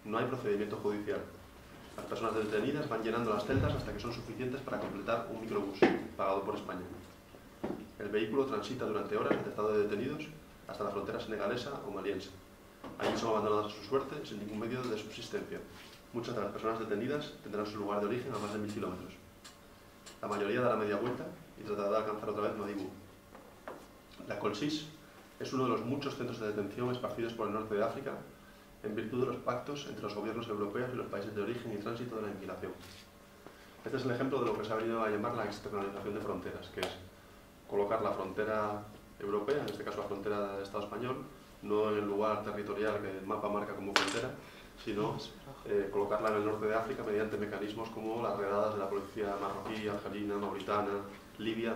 Speaker 1: No hay procedimiento judicial. Las personas detenidas van llenando las celdas hasta que son suficientes para completar un microbús, pagado por España. El vehículo transita durante horas desde el estado de detenidos hasta la frontera senegalesa o maliense. Allí son abandonadas a su suerte, sin ningún medio de subsistencia. Muchas de las personas detenidas tendrán su lugar de origen a más de 1000 kilómetros. La mayoría dará media vuelta y tratará de alcanzar otra vez Malibú. La Col 6 es uno de los muchos centros de detención esparcidos por el norte de África en virtud de los pactos entre los gobiernos europeos y los países de origen y tránsito de la inmigración. Este es el ejemplo de lo que se ha venido a llamar la externalización de fronteras, que es colocar la frontera europea, en este caso la frontera del Estado español, no en el lugar territorial que el mapa marca como frontera, sino colocarla en el norte de África mediante mecanismos como las redadas de la policía marroquí, argelina, mauritana, libia,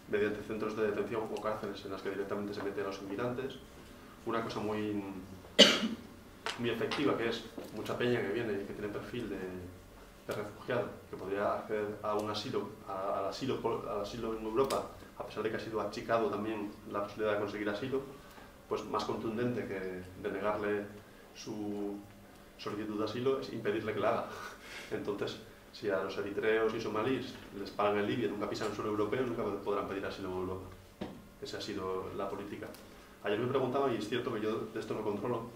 Speaker 1: mediante centros de detención o cárceles en las que directamente se meten a los inmigrantes. Una cosa muy efectiva, que es mucha peña que viene y que tiene perfil de refugiado, que podría acceder a un asilo, al asilo en Europa, a pesar de que ha sido achicado también la posibilidad de conseguir asilo, pues más contundente que denegarle su solicitud de asilo es impedirle que la haga. Entonces, si a los eritreos y somalíes les pagan en Libia, nunca pisan suelo europeo, nunca podrán pedir asilo en Europa. Esa ha sido la política. Ayer me preguntaban, y es cierto que yo de esto no controlo,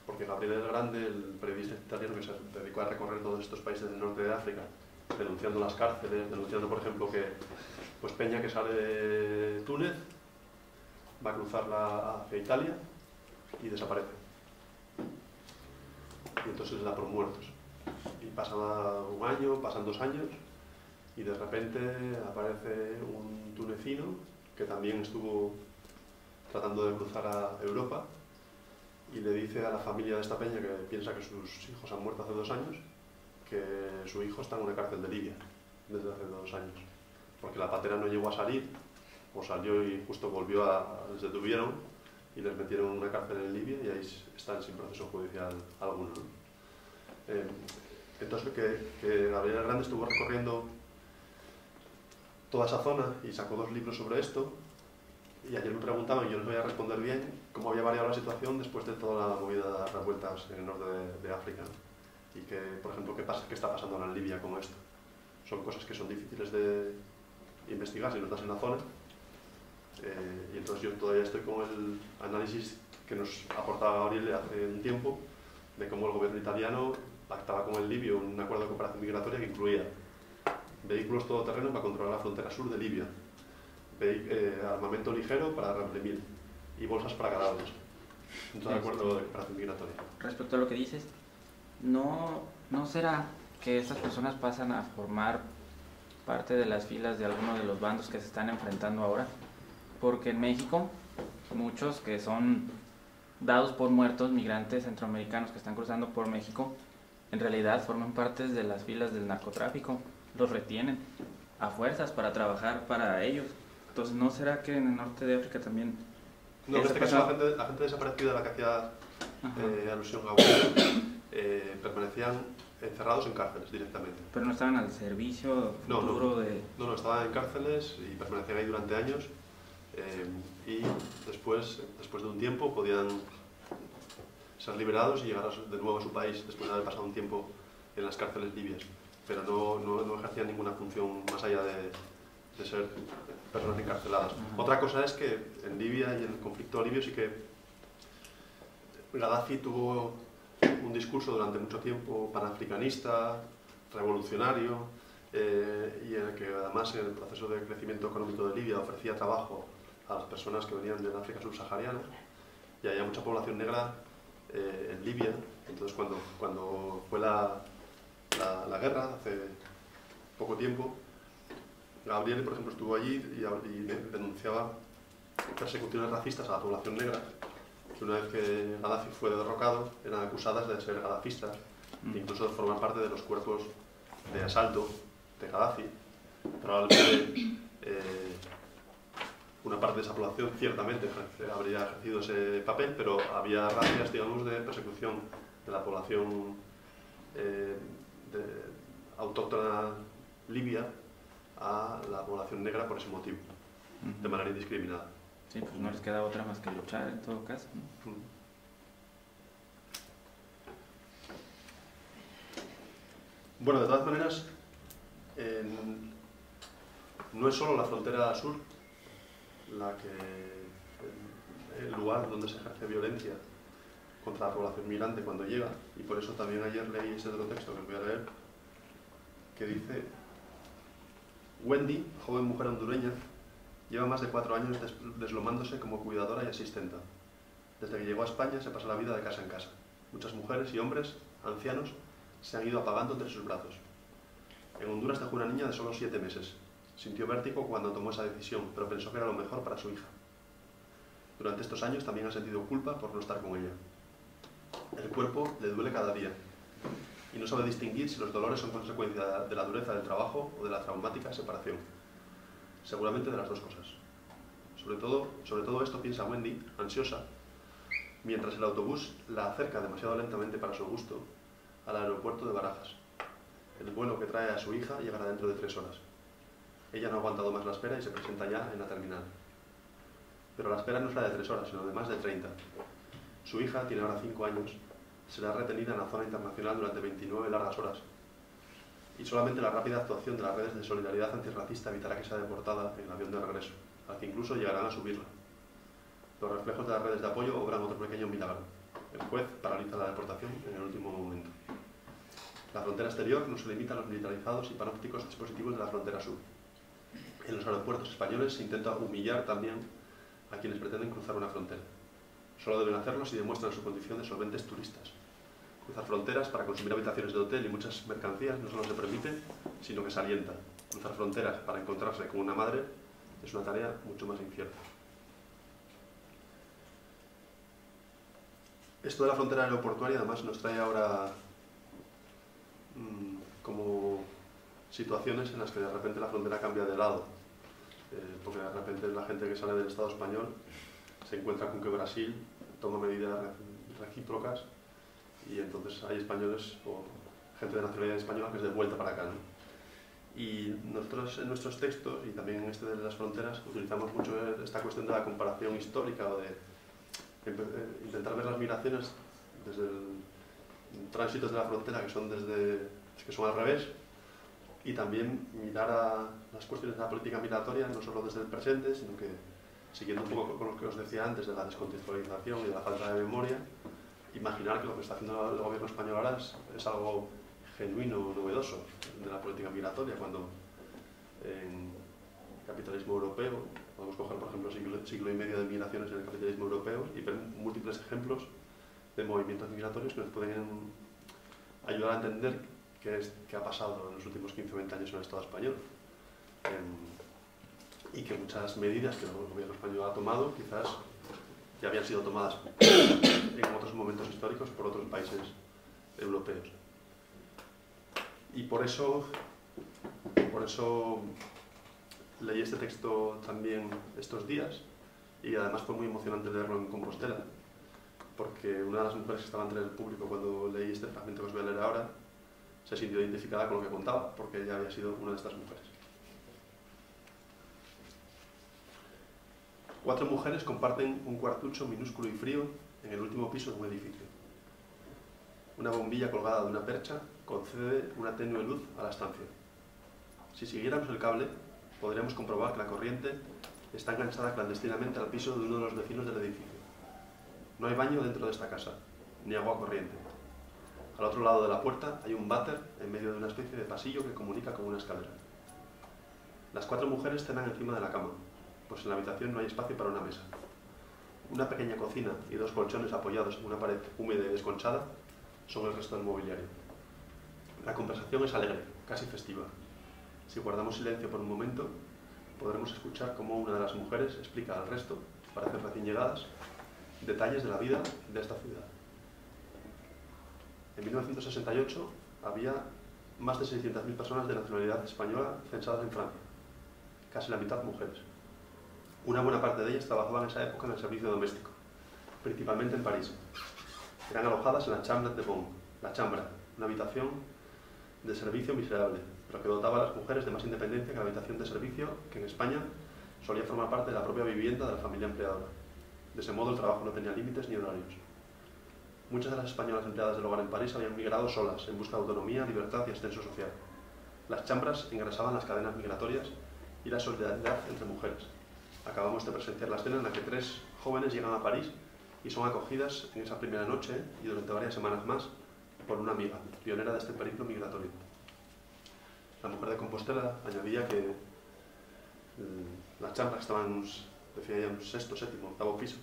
Speaker 1: porque Gabriel el Grande, el periodista italiano que se dedicó a recorrer todos estos países del norte de África, denunciando las cárceles, denunciando, por ejemplo, que pues peña que sale de Túnez va a cruzarla hacia Italia y desaparece. Y entonces les da por muertos. Y pasa un año, pasan 2 años, y de repente aparece un tunecino que también estuvo tratando de cruzar a Europa y le dice a la familia de esta peña, que piensa que sus hijos han muerto hace 2 años, que su hijo está en una cárcel de Libia desde hace 2 años, porque la patera no llegó a salir, o salió y justo volvió les detuvieron y les metieron en una cárcel en Libia y ahí están sin proceso judicial alguno, ¿no? Entonces que Gabriel Grande estuvo recorriendo toda esa zona y sacó 2 libros sobre esto, y ayer me preguntaban, y yo les voy a responder bien, cómo había variado la situación después de toda la movida de las revueltas en el norte de África, ¿no? Y que, por ejemplo, qué está pasando ahora en Libia con esto. Son cosas que son difíciles de investigar si no estás en la zona, y entonces yo todavía estoy con el análisis que nos aportaba Gabriel hace un tiempo, de cómo el gobierno italiano pactaba con el libio un acuerdo de cooperación migratoria que incluía vehículos todoterrenos para controlar la frontera sur de Libia, armamento ligero para reprimir y bolsas para cadáveres. Entonces, acuerdo de cooperación migratoria.
Speaker 5: Respecto a lo que dices, ¿no será que estas personas pasan a formar parte de las filas de alguno de los bandos que se están enfrentando ahora? Porque en México, muchos que son dados por muertos, migrantes centroamericanos que están cruzando por México, en realidad forman parte de las filas del narcotráfico, los retienen a fuerzas para trabajar para ellos. Entonces, ¿no será que en el norte de África también?
Speaker 1: No, en este caso la gente desaparecida a la que hacía alusión a permanecían encerrados en cárceles directamente.
Speaker 5: Pero no estaban al servicio futuro de...
Speaker 1: No, estaban en cárceles y permanecían ahí durante años y después de un tiempo podían ser liberados y llegar de nuevo a su país después de haber pasado un tiempo en las cárceles libias. Pero no ejercían ninguna función más allá de ser personas encarceladas. Otra cosa es que en Libia y en el conflicto libio sí que Gaddafi tuvo un discurso durante mucho tiempo panafricanista, revolucionario, y en el que además en el proceso de crecimiento económico de Libia ofrecía trabajo a las personas que venían del África subsahariana, y había mucha población negra en Libia. Entonces cuando fue la guerra, hace poco tiempo, Gabriel, por ejemplo, estuvo allí y denunciaba persecuciones racistas a la población negra, que una vez que Gaddafi fue derrocado eran acusadas de ser gadafistas, incluso de formar parte de los cuerpos de asalto de Gaddafi. Probablemente una parte de esa población ciertamente habría ejercido ese papel, pero había racias, digamos, de persecución de la población autóctona libia a la población negra por ese motivo, de manera indiscriminada.
Speaker 5: Sí, pues no les queda otra más que luchar en todo caso, ¿no?
Speaker 1: Bueno, de todas maneras, no es solo la frontera sur el lugar donde se ejerce violencia contra la población migrante cuando llega, y por eso también ayer leí ese otro texto que os voy a leer, que dice: Wendy, joven mujer hondureña, lleva más de 4 años deslomándose como cuidadora y asistenta. Desde que llegó a España se pasa la vida de casa en casa. Muchas mujeres y hombres, ancianos, se han ido apagando entre sus brazos. En Honduras dejó una niña de solo 7 meses. Sintió vértigo cuando tomó esa decisión, pero pensó que era lo mejor para su hija. Durante estos años también ha sentido culpa por no estar con ella. El cuerpo le duele cada día y no sabe distinguir si los dolores son consecuencia de la dureza del trabajo o de la traumática separación. Seguramente de las dos cosas. Sobre todo esto piensa Wendy, ansiosa, mientras el autobús la acerca demasiado lentamente para su gusto al aeropuerto de Barajas. El vuelo que trae a su hija llegará dentro de 3 horas. Ella no ha aguantado más la espera y se presenta ya en la terminal. Pero la espera no es la de 3 horas, sino de más de 30. Su hija tiene ahora 5 años, será retenida en la zona internacional durante 29 largas horas. Y solamente la rápida actuación de las redes de solidaridad antirracista evitará que sea deportada en el avión de regreso, al que incluso llegarán a subirla. Los reflejos de las redes de apoyo obran otro pequeño milagro. El juez paraliza la deportación en el último momento. La frontera exterior no se limita a los militarizados y panópticos dispositivos de la frontera sur. En los aeropuertos españoles se intenta humillar también a quienes pretenden cruzar una frontera. Solo deben hacerlo si demuestran su condición de solventes turistas. Cruzar fronteras para consumir habitaciones de hotel y muchas mercancías no solo se permite, sino que se alienta. Cruzar fronteras para encontrarse con una madre es una tarea mucho más incierta. Esto de la frontera aeroportuaria además nos trae ahora como situaciones en las que de repente la frontera cambia de lado, porque de repente la gente que sale del Estado español se encuentra con que Brasil toma medidas recíprocas y entonces hay españoles o gente de nacionalidad española que es de vuelta para acá, ¿no? Y nosotros en nuestros textos y también en este de las fronteras utilizamos mucho esta cuestión de la comparación histórica o de intentar ver las migraciones desde tránsitos de la frontera que son al revés, y también mirar a las cuestiones de la política migratoria no solo desde el presente, sino que siguiendo un poco con lo que os decía antes de la descontextualización y de la falta de memoria, imaginar que lo que está haciendo el gobierno español ahora es algo genuino, novedoso de la política migratoria, cuando en capitalismo europeo podemos coger, por ejemplo, siglo y medio de migraciones en el capitalismo europeo y ver múltiples ejemplos de movimientos migratorios que nos pueden ayudar a entender qué ha pasado en los últimos 15 o 20 años en el Estado español. Y que muchas medidas que el gobierno español ha tomado quizás ya habían sido tomadas en otros momentos históricos por otros países europeos. Y por eso leí este texto también estos días, y además fue muy emocionante leerlo en Compostela, porque una de las mujeres que estaba entre el público cuando leí este fragmento que os voy a leer ahora se sintió identificada con lo que contaba, porque ella había sido una de estas mujeres. 4 mujeres comparten un cuartucho minúsculo y frío en el último piso de un edificio. Una bombilla colgada de una percha concede una tenue luz a la estancia. Si siguiéramos el cable, podríamos comprobar que la corriente está enganchada clandestinamente al piso de uno de los vecinos del edificio. No hay baño dentro de esta casa, ni agua corriente. Al otro lado de la puerta hay un váter en medio de una especie de pasillo que comunica con una escalera. Las 4 mujeres cenan encima de la cama, pues en la habitación no hay espacio para una mesa. Una pequeña cocina y 2 colchones apoyados en una pared húmeda y desconchada son el resto del mobiliario. La conversación es alegre, casi festiva. Si guardamos silencio por un momento, podremos escuchar cómo una de las mujeres explica al resto, parecen recién llegadas, detalles de la vida de esta ciudad. En 1968 había más de 600.000 personas de nacionalidad española censadas en Francia, casi la mitad mujeres. Una buena parte de ellas trabajaban en esa época en el servicio doméstico, principalmente en París. Eran alojadas en la Chambre de Bon, la Chambra, una habitación de servicio miserable, pero que dotaba a las mujeres de más independencia que la habitación de servicio, que en España solía formar parte de la propia vivienda de la familia empleadora. De ese modo el trabajo no tenía límites ni horarios. Muchas de las españolas empleadas del hogar en París habían migrado solas, en busca de autonomía, libertad y ascenso social. Las chambras engrasaban las cadenas migratorias y la solidaridad entre mujeres. Acabamos de presenciar la escena en la que 3 jóvenes llegan a París y son acogidas en esa primera noche y durante varias semanas más por una amiga, pionera de este periplo migratorio. La mujer de Compostela añadía que las chambras estaban, decía ella, en un 6º, 7º, 8º piso.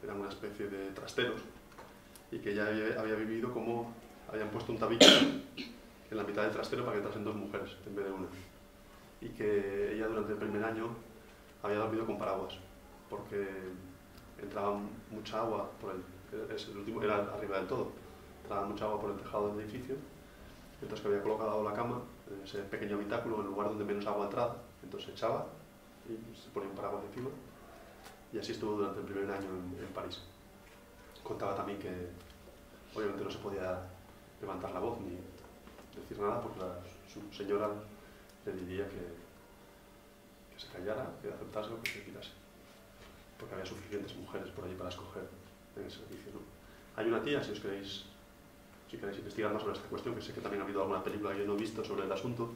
Speaker 1: Eran una especie de trasteros, y que ella había vivido como habían puesto un tabique en la mitad del trastero para que entrasen 2 mujeres en vez de una. Y que ella durante el primer año había dormido con paraguas, porque entraba mucha agua por el último, era arriba del todo, entraba mucha agua por el tejado del edificio, entonces que había colocado la cama en ese pequeño habitáculo, en el lugar donde menos agua entraba, entonces se echaba y se ponía un paraguas encima, y así estuvo durante el primer año en París. Contaba también que obviamente no se podía levantar la voz ni decir nada, porque su señora le diría que se callara, que aceptase o que se quitase, porque había suficientes mujeres por allí para escoger en el servicio, ¿no? Hay una tía, si queréis investigar más sobre esta cuestión, que sé que también ha habido alguna película que yo no he visto sobre el asunto,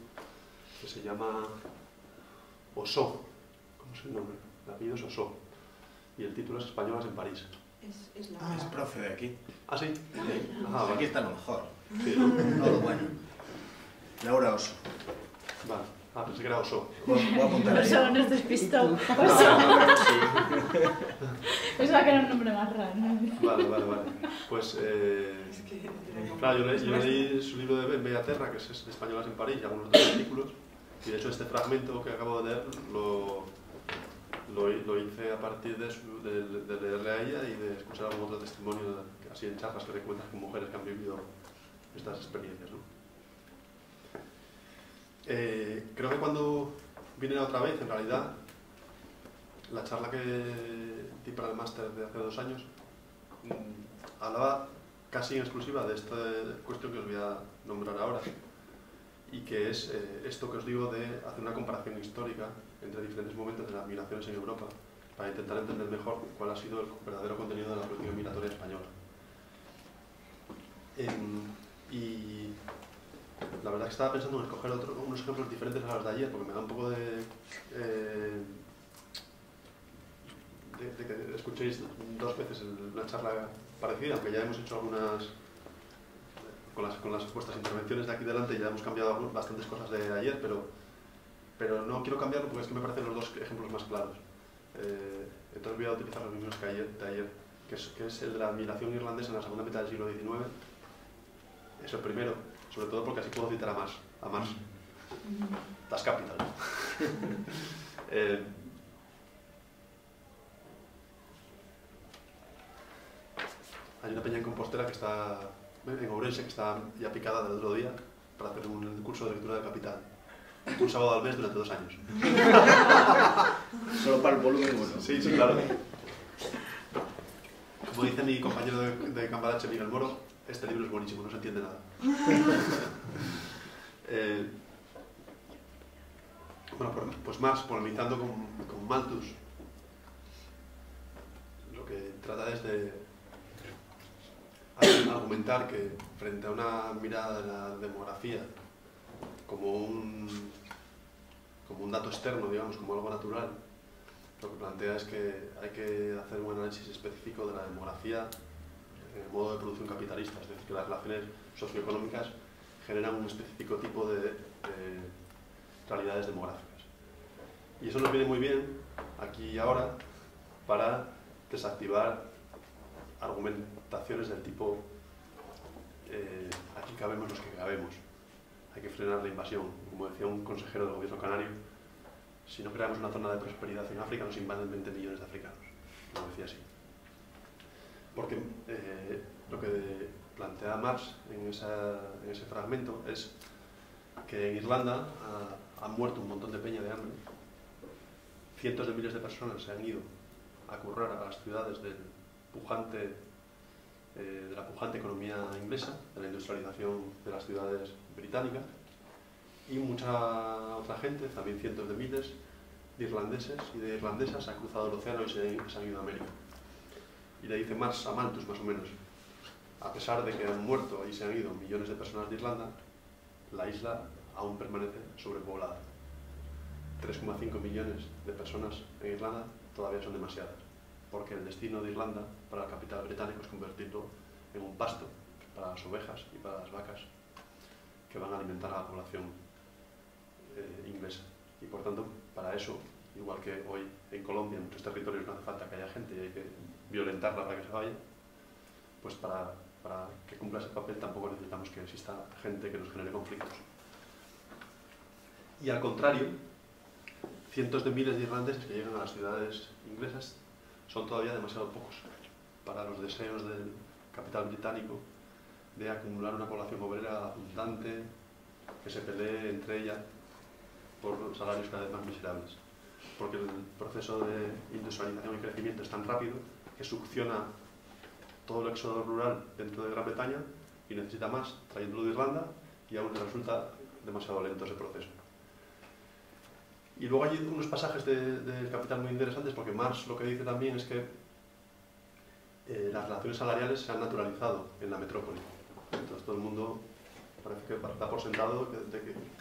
Speaker 1: que se llama Ossó, ¿cómo es el nombre? El apellido es Ossó, y el título es Españolas en París.
Speaker 6: Es la...
Speaker 2: Es profe de aquí.
Speaker 1: ¿Ah, sí?
Speaker 2: Pues aquí está lo mejor.
Speaker 1: Sí, ¿no?
Speaker 2: Todo lo bueno. Laura Oso.
Speaker 1: Vale. Ah, pensé que era Ossó.
Speaker 2: Voy a apuntar ahí.
Speaker 4: Eso nos despistó.
Speaker 1: Sí.
Speaker 4: Pensaba que era un nombre más raro.
Speaker 1: Vale. Pues, claro, yo leí su libro de Bellaterra, que es Españolas en París, y algunos otros artículos, y de hecho este fragmento que acabo de leer lo hice a partir de leerle a ella y de escuchar algún otro testimonio, así en charlas que recuentas con mujeres que han vivido estas experiencias, ¿no? Creo que cuando vine otra vez, en realidad, la charla que di para el máster de hace 2 años hablaba casi en exclusiva de esta cuestión que os voy a nombrar ahora, y que es esto que os digo de hacer una comparación histórica entre diferentes momentos de las migraciones en Europa para intentar entender mejor cuál ha sido el verdadero contenido de la política migratoria española. Y la verdad es que estaba pensando en escoger unos ejemplos diferentes a los de ayer, porque me da un poco de que escuchéis 2 veces una charla parecida, aunque ya hemos hecho algunas, con las vuestras intervenciones de aquí delante, ya hemos cambiado bastantes cosas de ayer, pero no quiero cambiarlo porque es que me parecen los 2 ejemplos más claros. Entonces voy a utilizar los mismos que de ayer, que es el de la migración irlandesa en la segunda mitad del siglo XIX. Es el primero, sobre todo porque así puedo citar a Marx, Das Kapital. Hay una peña en Compostela que está en Ourense, que está ya picada del otro día, para hacer un curso de lectura del Capital. Un sábado al mes durante 2 años.
Speaker 2: Solo para el volumen 1.
Speaker 1: Sí, sí, claro. Como dice mi compañero de Cambalache, Miguel Moro, este libro es buenísimo, no se entiende nada. Bueno, pues más, polemizando con Malthus, lo que trata es de argumentar que frente a una mirada de la demografía como un dato externo, digamos, como algo natural, lo que plantea es que hay que hacer un análisis específico de la demografía en el modo de producción capitalista, es decir, que las relaciones socioeconómicas generan un específico tipo de realidades demográficas. Y eso nos viene muy bien, aquí y ahora, para desactivar argumentaciones del tipo aquí cabemos los que cabemos, hay que frenar la invasión. Como decía un consejero del gobierno canario, si no creamos una zona de prosperidad en África, nos invaden 20 millones de africanos. Lo decía así. Porque lo que plantea Marx en ese fragmento es que en Irlanda han muerto un montón de peña de hambre. Cientos de miles de personas se han ido a currar a las ciudades de la pujante economía inglesa, de la industrialización de las ciudades británicas, y mucha otra gente, también cientos de miles de irlandeses y de irlandesas, ha cruzado el océano y se han ido a América. Y le dice Marx a Malthus, más o menos, a pesar de que han muerto y se han ido millones de personas de Irlanda, la isla aún permanece sobrepoblada. 3,5 millones de personas en Irlanda todavía son demasiadas, porque el destino de Irlanda para el capital británico es convertirlo en un pasto para las ovejas y para las vacas que van a alimentar a la población inglesa. Y por tanto, para eso, igual que hoy en Colombia, en muchos territorios no hace falta que haya gente y hay que violentarla para que se vaya, pues para que cumpla ese papel tampoco necesitamos que exista gente que nos genere conflictos. Y al contrario, cientos de miles de irlandeses que llegan a las ciudades inglesas son todavía demasiado pocos para los deseos del capital británico de acumular una población obrera abundante que se pelee entre ella por salarios cada vez más miserables. Porque el proceso de industrialización y crecimiento es tan rápido que succiona todo el éxodo rural dentro de Gran Bretaña y necesita más trayéndolo de Irlanda, y aún le resulta demasiado lento ese proceso. Y luego hay unos pasajes del Capital muy interesantes, porque Marx lo que dice también es que las relaciones salariales se han naturalizado en la metrópoli. Entonces todo el mundo parece que da por sentado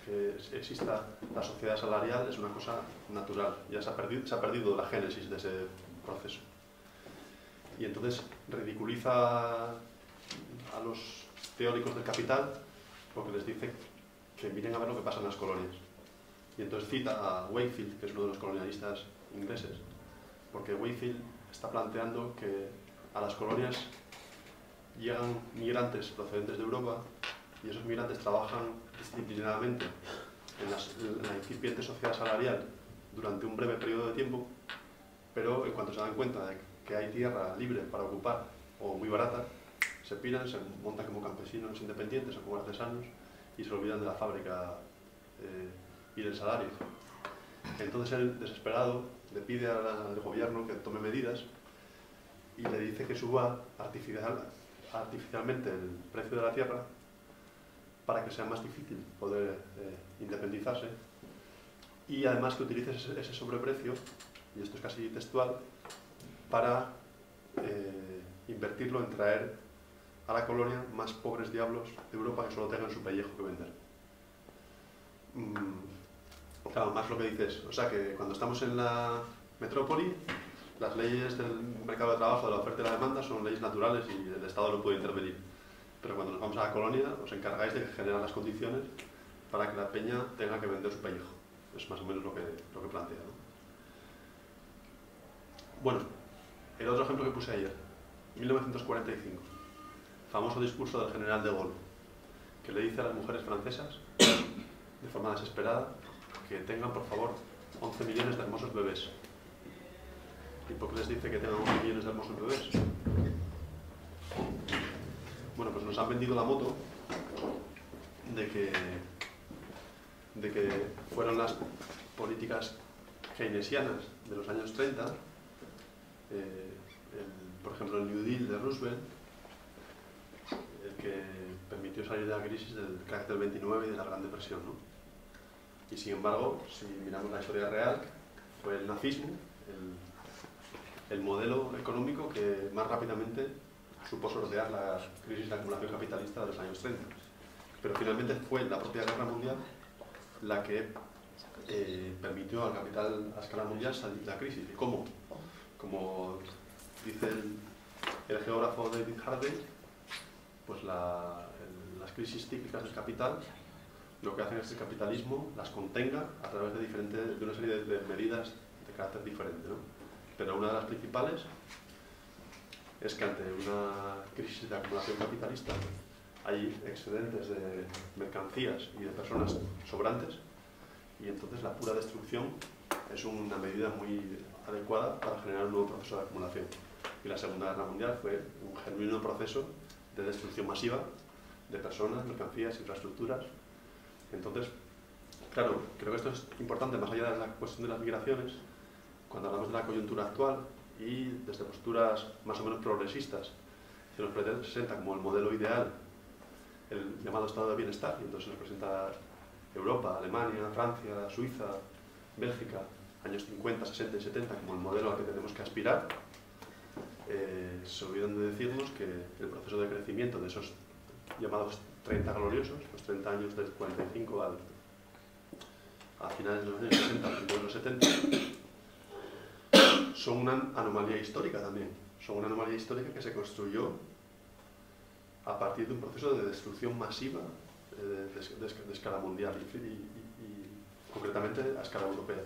Speaker 1: que exista la sociedad salarial, es una cosa natural. Ya se ha perdido la génesis de ese proceso. Y entonces ridiculiza a los teóricos del capital porque les dice que miren a ver lo que pasa en las colonias. Y entonces cita a Wakefield, que es uno de los colonialistas ingleses, porque Wakefield está planteando que a las colonias llegan migrantes procedentes de Europa y esos migrantes trabajan disciplinadamente en la incipiente sociedad salarial durante un breve periodo de tiempo, pero en cuanto se dan cuenta de que hay tierra libre para ocupar o muy barata, se piran, se montan como campesinos independientes o como artesanos y se olvidan de la fábrica y del salario. Entonces él, desesperado, le pide al gobierno que tome medidas y le dice que suba artificialmente el precio de la tierra para que sea más difícil poder independizarse, y además que utilice ese sobreprecio, y esto es casi textual, para invertirlo en traer a la colonia más pobres diablos de Europa que solo tengan su pellejo que vender. Claro, más lo que dices, o sea que cuando estamos en la metrópoli, las leyes del mercado de trabajo, de la oferta y la demanda son leyes naturales y el Estado no puede intervenir. Pero cuando nos vamos a la colonia, os encargáis de generar las condiciones para que la peña tenga que vender su pellejo. Es más o menos lo que plantea, ¿no? Bueno, el otro ejemplo que puse ayer, 1945, famoso discurso del general de Gaulle, que le dice a las mujeres francesas, de forma desesperada, que tengan, por favor, 11 millones de hermosos bebés. ¿Y por qué les dice que tengan 11 millones de hermosos bebés? Bueno, pues nos han vendido la moto de que fueron las políticas keynesianas de los años 30, por ejemplo el New Deal de Roosevelt, el que permitió salir de la crisis del crack del 29 y de la Gran Depresión, ¿no? Y sin embargo, si miramos la historia real, fue el nazismo el modelo económico que más rápidamente supo sortear la crisis de acumulación capitalista de los años 30. Pero finalmente fue la propia guerra mundial la que permitió al capital a escala mundial salir de la crisis. ¿Y cómo? Como dice el geógrafo David Harvey, pues las crisis cíclicas del capital lo que hacen es que el capitalismo las contenga a través de una serie de medidas de carácter diferente, ¿no? Pero una de las principales es que ante una crisis de acumulación capitalista hay excedentes de mercancías y de personas sobrantes, y entonces la pura destrucción es una medida muy adecuada para generar un nuevo proceso de acumulación. Y la Segunda Guerra Mundial fue un genuino proceso de destrucción masiva de personas, mercancías, infraestructuras. Entonces, claro, creo que esto es importante más allá de la cuestión de las migraciones, cuando hablamos de la coyuntura actual y desde posturas más o menos progresistas, se nos presenta como el modelo ideal el llamado estado de bienestar, y entonces nos presenta Europa, Alemania, Francia, Suiza, Bélgica, años 50, 60 y 70 como el modelo al que tenemos que aspirar. Se olvidan de decirnos que el proceso de crecimiento de esos llamados 30 gloriosos, los 30 años del 45 a finales de los años 60, principios de los 70, son una anomalía histórica también. Son una anomalía histórica que se construyó a partir de un proceso de destrucción masiva de escala mundial y concretamente a escala europea.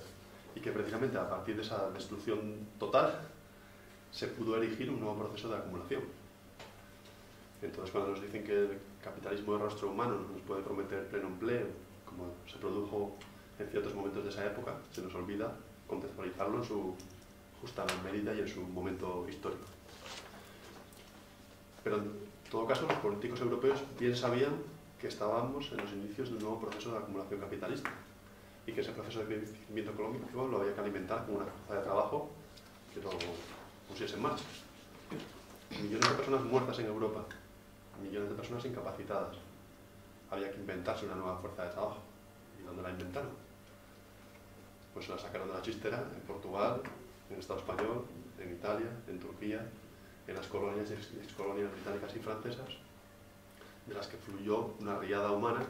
Speaker 1: Y que precisamente a partir de esa destrucción total se pudo erigir un nuevo proceso de acumulación. Entonces, cuando nos dicen que el capitalismo de rostro humano nos puede prometer pleno empleo, como se produjo en ciertos momentos de esa época, se nos olvida contextualizarlo en su justa medida y en su momento histórico. Pero en todo caso, los políticos europeos bien sabían que estábamos en los inicios de un nuevo proceso de acumulación capitalista y que ese proceso de crecimiento económico lo había que alimentar con una fuerza de trabajo que lo pusiese en marcha. Millones de personas muertas en Europa, millones de personas incapacitadas. Había que inventarse una nueva fuerza de trabajo. ¿Y dónde la inventaron? Pues la sacaron de la chistera en Portugal, en el Estado español, en Italia, en Turquía, en las colonias y excolonias británicas y francesas, de las que fluyó una riada humana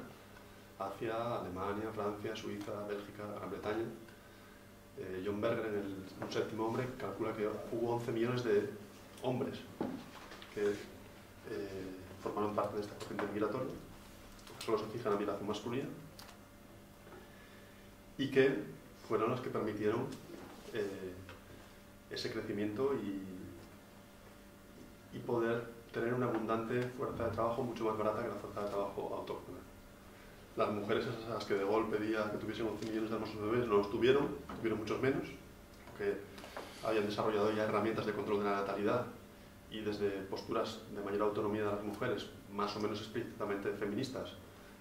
Speaker 1: hacia Alemania, Francia, Suiza, Bélgica, Gran Bretaña. John Berger, en Un séptimo hombre, calcula que hubo 11 millones de hombres que formaron parte de esta corriente migratoria, solo se fija en la migración masculina, y que fueron los que permitieron ese crecimiento y poder tener una abundante fuerza de trabajo mucho más barata que la fuerza de trabajo autóctona. Las mujeres esas a las que De Gaulle pedía que tuviesen 11 millones de hermosos bebés no los tuvieron muchos menos, porque habían desarrollado ya herramientas de control de la natalidad y desde posturas de mayor autonomía de las mujeres, más o menos explícitamente feministas,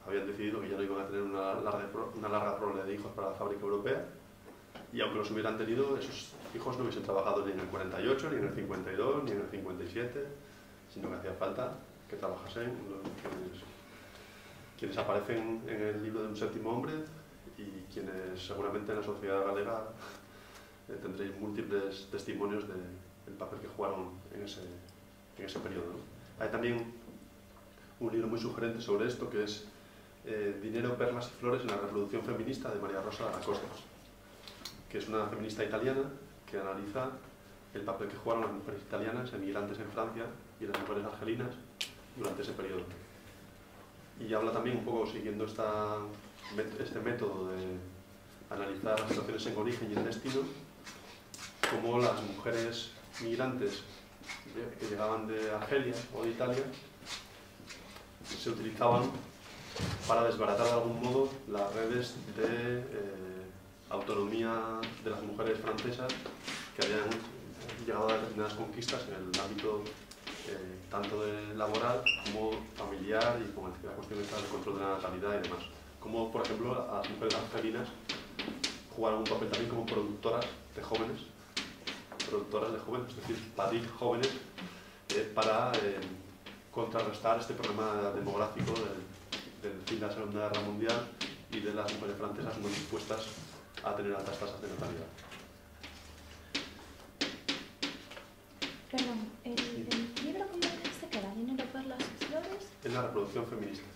Speaker 1: habían decidido que ya no iban a tener una larga prole de hijos para la fábrica europea, y aunque los hubieran tenido, esos hijos no hubiesen trabajado ni en el 48, ni en el 52, ni en el 57, sino que hacía falta que trabajasen quienes aparecen en el libro de Un séptimo hombre y quienes seguramente en la sociedad galega tendréis múltiples testimonios del papel que jugaron en ese periodo, ¿no? Hay también un libro muy sugerente sobre esto que es Dinero, perlas y flores en la reproducción feminista de María Rosa da Costa, que es una feminista italiana que analiza el papel que jugaron las mujeres italianas, emigrantes en Francia, y las mujeres argelinas durante ese periodo. Y habla también un poco, siguiendo este método de analizar las situaciones en origen y en destino, cómo las mujeres migrantes que llegaban de Argelia o de Italia se utilizaban para desbaratar de algún modo las redes de autonomía de las mujeres francesas que habían llegado a determinadas conquistas en el ámbito tanto de laboral como familiar y con la cuestión esta del control de la natalidad y demás. Como, por ejemplo, a las mujeres argelinas jugaron un papel también como productoras de jóvenes, es decir, parir jóvenes para contrarrestar este problema demográfico del fin de la Segunda Guerra Mundial y de las mujeres francesas muy dispuestas a tener altas tasas de natalidad.
Speaker 4: Perdón, ¿el libro cómo dijiste que era? ¿Dinero por las flores?
Speaker 1: Es la reproducción feminista,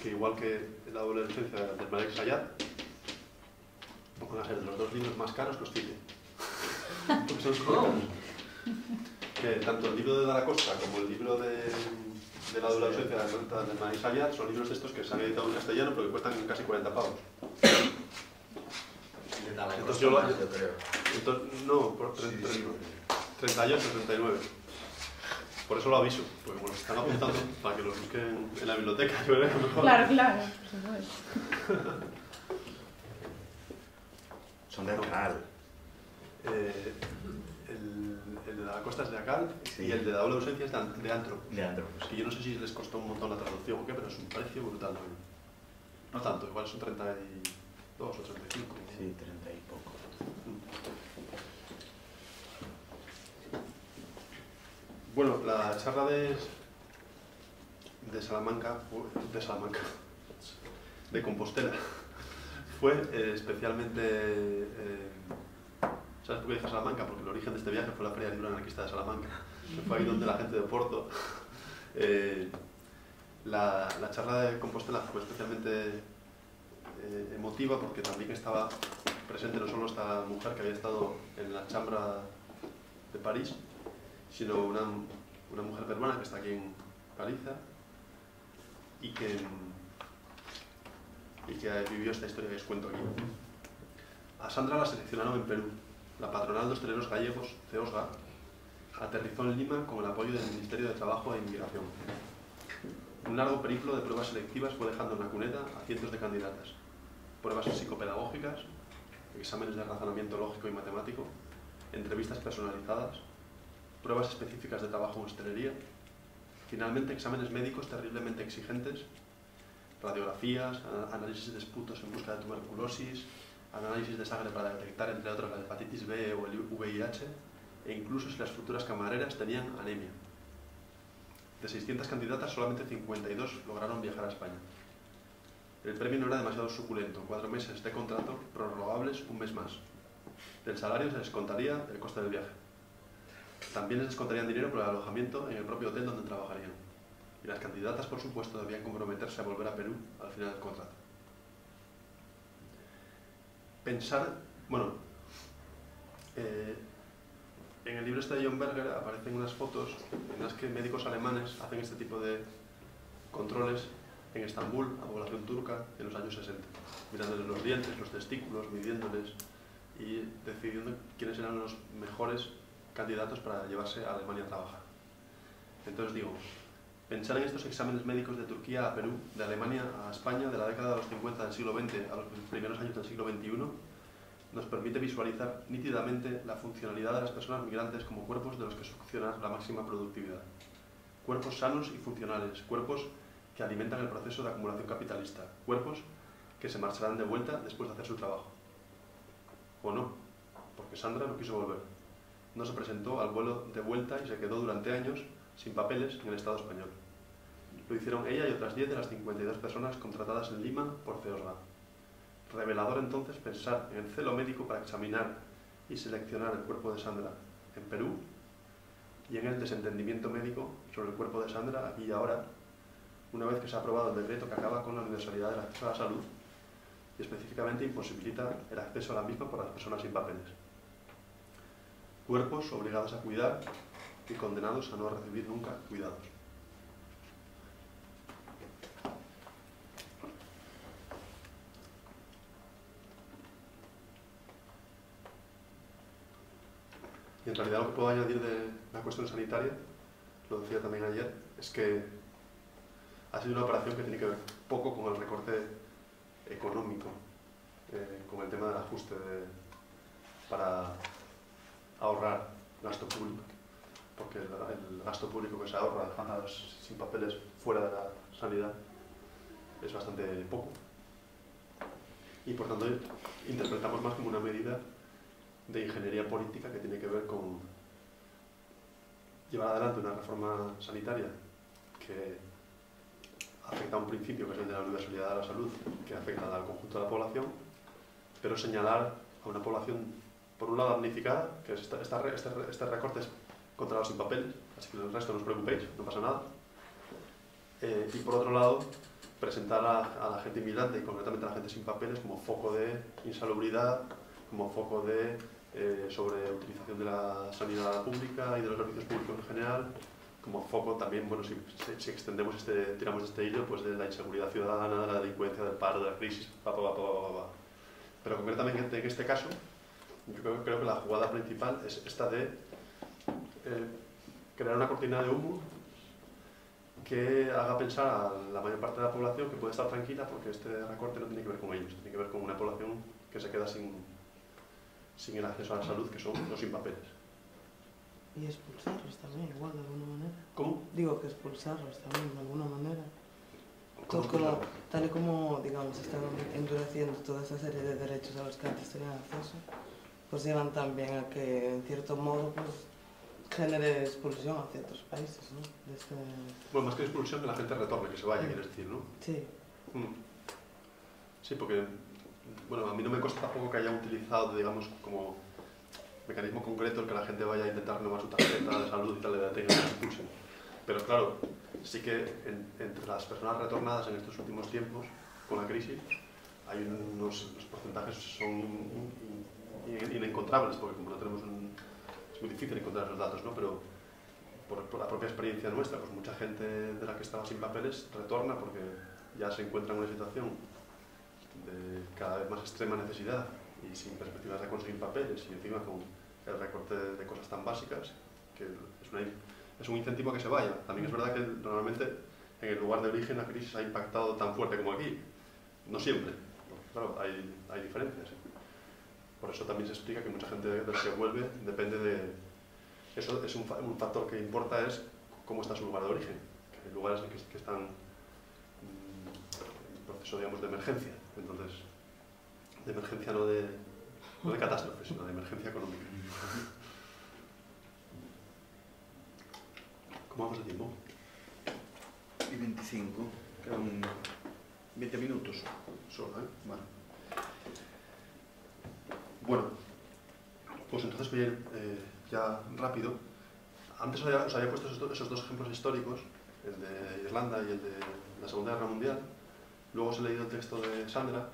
Speaker 1: que igual que la adolescencia del Malek Sayad, van a ser de los dos libros más caros los cite. Porque son súper caros. Que tanto el libro de Dara Costa como el libro de la adolescencia del Malek Sayad son libros estos que se han editado en castellano pero que cuestan casi 40 pavos. Entonces yo creo. Entonces, no, por 38, 39. Por eso lo aviso, porque como los están apuntando, para que los busquen en la biblioteca, yo creo que mejor.
Speaker 4: Claro, claro, por supuesto.
Speaker 2: Son de Acal.
Speaker 1: El de la costa es de Acal
Speaker 2: Sí.
Speaker 1: y el de la doble ausencia es de Antro.
Speaker 2: De Andro.
Speaker 1: Que yo no sé si les costó un montón la traducción o qué, pero es un precio brutal también. No tanto, igual son 32 o 35.
Speaker 2: Sí, 30 y poco.
Speaker 1: Bueno, la charla de Salamanca, de Compostela, fue especialmente... ¿Sabes por qué dije Salamanca? Porque el origen de este viaje fue la Feria del Libro Anarquista de Salamanca, que fue ahí donde la gente de Porto... La charla de Compostela fue especialmente emotiva porque también estaba presente no solo esta mujer que había estado en la Chambra de París, sino una mujer peruana que está aquí en Galicia y que vivió esta historia que os cuento aquí. A Sandra la seleccionaron en Perú. La patronal de hosteleros gallegos, CEOSGA, aterrizó en Lima con el apoyo del Ministerio de Trabajo e Inmigración. Un largo periplo de pruebas selectivas fue dejando en la cuneta a cientos de candidatas. Pruebas psicopedagógicas, exámenes de razonamiento lógico y matemático, entrevistas personalizadas, pruebas específicas de trabajo en hostelería, finalmente exámenes médicos terriblemente exigentes, radiografías, análisis de esputos en busca de tuberculosis, análisis de sangre para detectar, entre otros, la hepatitis B o el VIH, e incluso si las futuras camareras tenían anemia. De 600 candidatas, solamente 52 lograron viajar a España. El premio no era demasiado suculento, 4 meses de contrato, prorrogables un mes más. Del salario se descontaría el coste del viaje. También les descontarían dinero por el alojamiento en el propio hotel donde trabajarían. Y las candidatas, por supuesto, debían comprometerse a volver a Perú al final del contrato. Pensar, bueno, en el libro este de John Berger aparecen unas fotos en las que médicos alemanes hacen este tipo de controles en Estambul, a población turca, en los años 60, mirándoles los dientes, los testículos, midiéndoles y decidiendo quiénes eran los mejores candidatos para llevarse a Alemania a trabajar. Entonces digo, pensar en estos exámenes médicos de Turquía a Perú, de Alemania a España, de la década de los 50 del siglo XX a los primeros años del siglo XXI, nos permite visualizar nítidamente la funcionalidad de las personas migrantes como cuerpos de los que succiona la máxima productividad. Cuerpos sanos y funcionales, cuerpos que alimentan el proceso de acumulación capitalista, cuerpos que se marcharán de vuelta después de hacer su trabajo. O no, porque Sandra no quiso volver. No se presentó al vuelo de vuelta y se quedó durante años sin papeles en el Estado español. Lo hicieron ella y otras 10 de las 52 personas contratadas en Lima por CEOSGA. Revelador entonces pensar en el celo médico para examinar y seleccionar el cuerpo de Sandra en Perú y en el desentendimiento médico sobre el cuerpo de Sandra aquí y ahora, una vez que se ha aprobado el decreto que acaba con la universalidad del acceso a la salud y específicamente imposibilita el acceso a la misma por las personas sin papeles. Cuerpos obligados a cuidar y condenados a no recibir nunca cuidados. Y en realidad lo que puedo añadir de la cuestión sanitaria, lo decía también ayer, es que ha sido una operación que tiene que ver poco con el recorte económico, con el tema del ajuste para ahorrar gasto público. porque el gasto público que se ahorra dejando a los sin papeles fuera de la sanidad es bastante poco. Y por tanto interpretamos más como una medida de ingeniería política que tiene que ver con llevar adelante una reforma sanitaria que afecta a un principio que es el de la universalidad de la salud, que afecta al conjunto de la población, pero señalar a una población, por un lado, damnificada, que es este recorte es contra los sin papeles, así que el resto no os preocupéis, no pasa nada. Y por otro lado, presentar a la gente inmigrante y concretamente a la gente sin papeles como foco de insalubridad, como foco de sobreutilización de la sanidad pública y de los servicios públicos en general, como foco también, bueno, si extendemos tiramos este hilo, pues de la inseguridad ciudadana, de la delincuencia, del paro, de la crisis, Pero concretamente en este caso, yo creo que la jugada principal es esta de crear una cortina de humo que haga pensar a la mayor parte de la población que puede estar tranquila porque este recorte no tiene que ver con ellos, tiene que ver con una población que se queda sin el acceso a la salud, que son los sin papeles.
Speaker 3: Y expulsarlos también, igual, de alguna manera.
Speaker 1: ¿Cómo?
Speaker 3: Digo que expulsarlos también, de alguna manera.
Speaker 1: ¿Cómo?
Speaker 3: Tal y como, digamos, están endureciendo toda esa serie de derechos a los que antes tenían acceso, pues llevan también a que, en cierto modo, pues genere expulsión a ciertos países, ¿no?
Speaker 1: Bueno, más que expulsión, que la gente retorne, que se vaya, quieres decir, ¿no?
Speaker 3: Sí.
Speaker 1: Sí, porque, bueno, a mí no me consta tampoco que haya utilizado, digamos, como mecanismo concreto el que la gente vaya a intentar renovar su tarjeta de salud y tal, de tenga que expulsen. Pero claro, sí que entre las personas retornadas en estos últimos tiempos, con la crisis, hay los porcentajes son inencontrables, porque como no tenemos es muy difícil encontrar esos datos, ¿no? Pero por la propia experiencia nuestra, pues mucha gente de la que estaba sin papeles retorna porque ya se encuentra en una situación de cada vez más extrema necesidad y sin perspectivas de conseguir papeles y encima con el recorte de cosas tan básicas que es un incentivo a que se vaya. También es verdad que normalmente en el lugar de origen la crisis ha impactado tan fuerte como aquí. No siempre, claro, hay diferencias. Por eso también se explica que mucha gente de la que vuelve depende de... Eso es un factor que importa es cómo está su lugar de origen. Que hay lugares que están en proceso, digamos, de emergencia. Entonces, de emergencia no de catástrofe, sino de emergencia económica. ¿Cómo vamos de tiempo?
Speaker 2: Y 25, quedan 20 minutos.
Speaker 1: Solo, ¿eh? Vale. Bueno, pues entonces voy a ir ya rápido. Antes os había puesto esos dos ejemplos históricos, el de Irlanda y el de la Segunda Guerra Mundial. Luego os he leído el texto de Sandra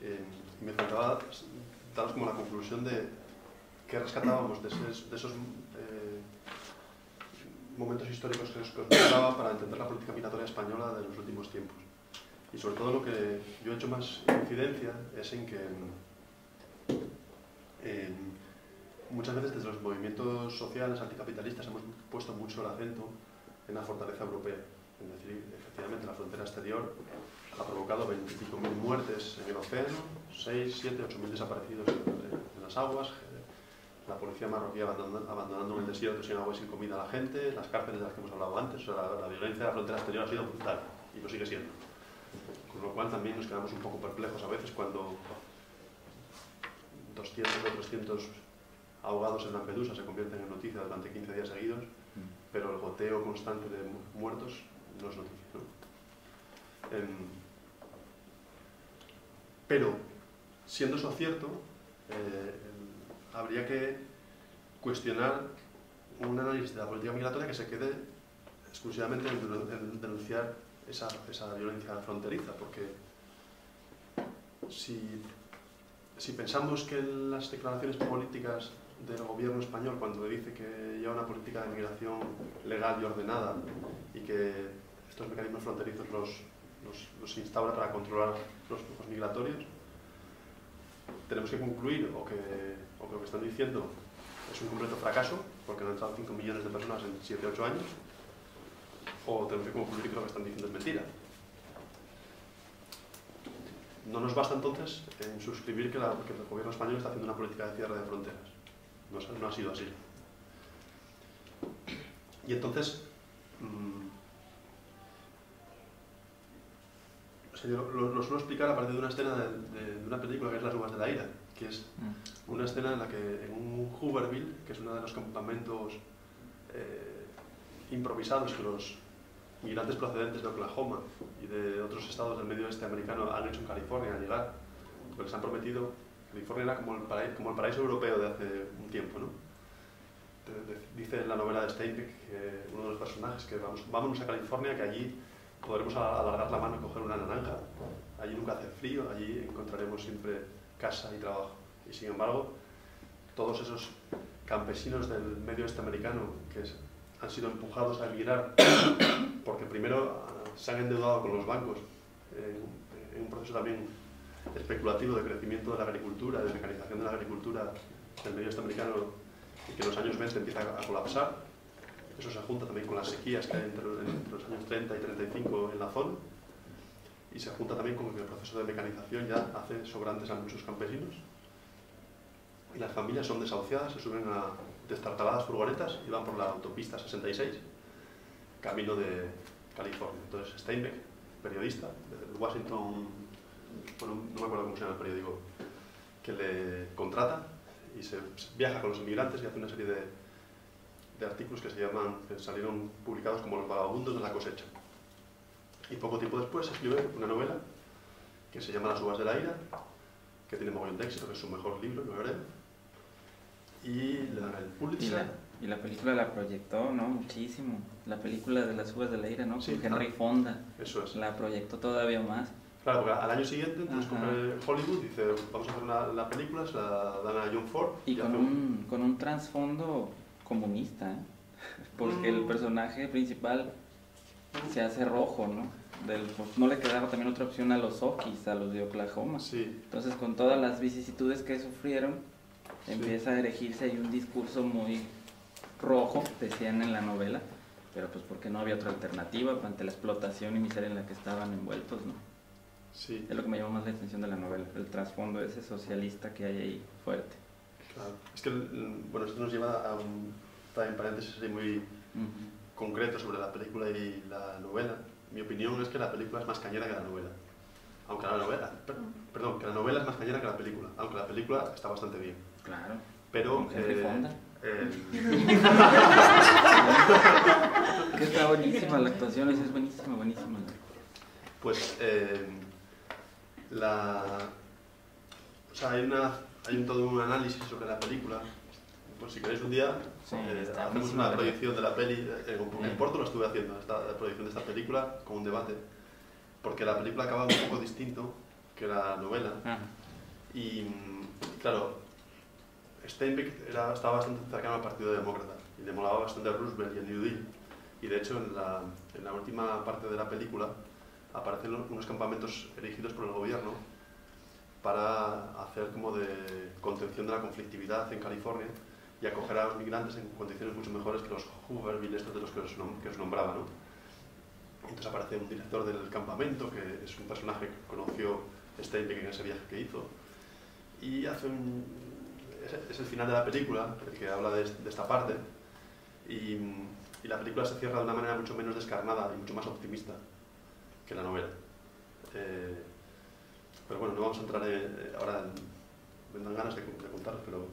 Speaker 1: y me faltaba daros como la conclusión de qué rescatábamos de esos momentos históricos que os mostraba para entender la política migratoria española de los últimos tiempos. Y sobre todo lo que yo he hecho más incidencia es en que muchas veces desde los movimientos sociales anticapitalistas hemos puesto mucho el acento en la fortaleza europea. Es decir, efectivamente la frontera exterior ha provocado 25.000 muertes en el océano, 6, 7, 8.000 desaparecidos en las aguas, la policía marroquí abandonando en el desierto sin agua y sin comida a la gente, las cárceles de las que hemos hablado antes. O sea, la violencia de la frontera exterior ha sido brutal y lo sigue siendo. Con lo cual también nos quedamos un poco perplejos a veces cuando 200 o 300 ahogados en Lampedusa se convierten en noticia durante 15 días seguidos, pero el goteo constante de muertos no es noticia, ¿no? Pero, siendo eso cierto, habría que cuestionar un análisis de la política migratoria que se quede exclusivamente en denunciar esa violencia fronteriza, porque si pensamos que las declaraciones políticas del gobierno español, cuando dice que lleva una política de migración legal y ordenada y que estos mecanismos fronterizos los instaura para controlar los flujos migratorios, tenemos que concluir o que lo que están diciendo es un completo fracaso, porque han entrado 5 millones de personas en 7 o 8 años, o tenemos que concluir que lo que están diciendo es mentira. No nos basta entonces en suscribir que el gobierno español está haciendo una política de cierre de fronteras. No ha sido así. Y entonces, o sea, yo lo suelo explicar a partir de una escena de una película que es Las uvas de la ira, que es una escena en la que en un Hooverville, que es uno de los campamentos improvisados que los migrantes procedentes de Oklahoma y de otros estados del medio oeste americano han hecho en California al llegar, porque les han prometido. California era como el paraíso europeo de hace un tiempo, ¿no? Dice en la novela de Steinbeck que uno de los personajes que vámonos a California, que allí podremos alargar la mano y coger una naranja, allí nunca hace frío, allí encontraremos siempre casa y trabajo. Y sin embargo, todos esos campesinos del medio oeste americano que han sido empujados a emigrar porque primero se han endeudado con los bancos en un proceso también especulativo de crecimiento de la agricultura, de mecanización de la agricultura del medio oeste americano, y que en los años 20 empieza a colapsar. Eso se junta también con las sequías que hay entre los años 30 y 35 en la zona, y se junta también con que el proceso de mecanización ya hace sobrantes a muchos campesinos, y las familias son desahuciadas, se suben a destartaladas furgonetas y van por la autopista 66 camino de California. Entonces Steinbeck, periodista del Washington, bueno, no me acuerdo cómo se llama el periódico, que le contrata y se viaja con los inmigrantes y hace una serie de artículos que salieron publicados como Los vagabundos de la cosecha. Y poco tiempo después escribe una novela que se llama Las uvas de la ira, que tiene mogollón de éxito, que es su mejor libro, yo creo. Y le dan el Pulitzer.
Speaker 5: Y la película la proyectó, ¿no? Muchísimo. La película de Las uvas de la ira, ¿no?
Speaker 1: Sí,
Speaker 5: con Henry Fonda.
Speaker 1: Eso es.
Speaker 5: La proyectó todavía más.
Speaker 1: Claro, porque al año siguiente, entonces Hollywood dice, vamos a hacer la película, se la dan a John Ford.
Speaker 5: Y con un trasfondo comunista, ¿eh? Porque el personaje principal se hace rojo, ¿no? Pues, no le quedaba también otra opción a los Okies, a los de Oklahoma.
Speaker 1: Sí.
Speaker 5: Entonces, con todas las vicisitudes que sufrieron, empieza a erigirse ahí un discurso muy rojo, decían en la novela, pero pues porque no había otra alternativa ante la explotación y miseria en la que estaban envueltos, ¿no?
Speaker 1: Sí.
Speaker 5: Es lo que me llamó más la atención de la novela, el trasfondo ese socialista que hay ahí fuerte.
Speaker 1: Claro. Es que, bueno, esto nos lleva a un paréntesis muy concreto sobre la película y la novela. Mi opinión es que la película es más cañera que la novela. Aunque la novela, perdón, que la novela es más cañera que la película, aunque la película está bastante bien.
Speaker 5: Claro.
Speaker 1: Pero
Speaker 5: ¿Con Henry Fonda? Que está buenísima la actuación, es buenísima, buenísima.
Speaker 1: Pues o sea, hay todo un análisis sobre la película. Pues si queréis un día hacemos una proyección de la peli. En Porto lo estuve haciendo, la proyección de esta película con un debate, porque la película acaba un poco distinto que la novela. Y claro, Steinbeck estaba bastante cercano al Partido Demócrata y le molaba bastante Roosevelt y el New Deal. Y de hecho en la última parte de la película aparecen unos campamentos erigidos por el gobierno para hacer como de contención de la conflictividad en California y acoger a los migrantes en condiciones mucho mejores que los Hooverville, estos de los que os nombraba, ¿no? Entonces aparece un director del campamento, que es un personaje que conoció Steinbeck en ese viaje que hizo, y es el final de la película, el que habla de esta parte, y la película se cierra de una manera mucho menos descarnada y mucho más optimista que la novela. Pero bueno, no vamos a entrar ahora me dan ganas de contaros, pero...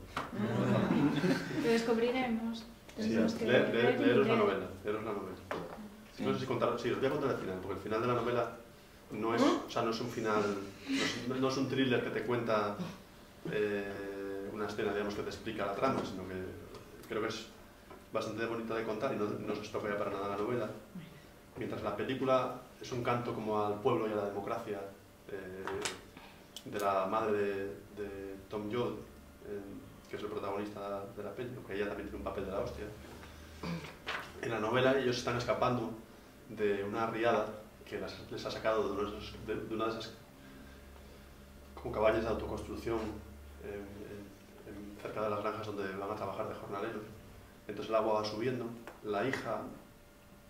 Speaker 4: Lo descubriremos.
Speaker 1: Sí, leeros la novela. Sí. No sé si contaros, sí, os voy a contar el final, porque el final de la novela no es, o sea, no es un final, no es un thriller que te cuenta una escena, digamos, que te explica la trama, sino que creo que es bastante bonita de contar y no se estropea para nada la novela. Mientras la película es un canto como al pueblo y a la democracia de la madre de Tom Joad, que es el protagonista de la peli, aunque ella también tiene un papel de la hostia. En la novela ellos están escapando de una riada que les ha sacado de una de esas como cabañas de autoconstrucción cerca de las granjas donde van a trabajar de jornaleros. Entonces el agua va subiendo, la hija,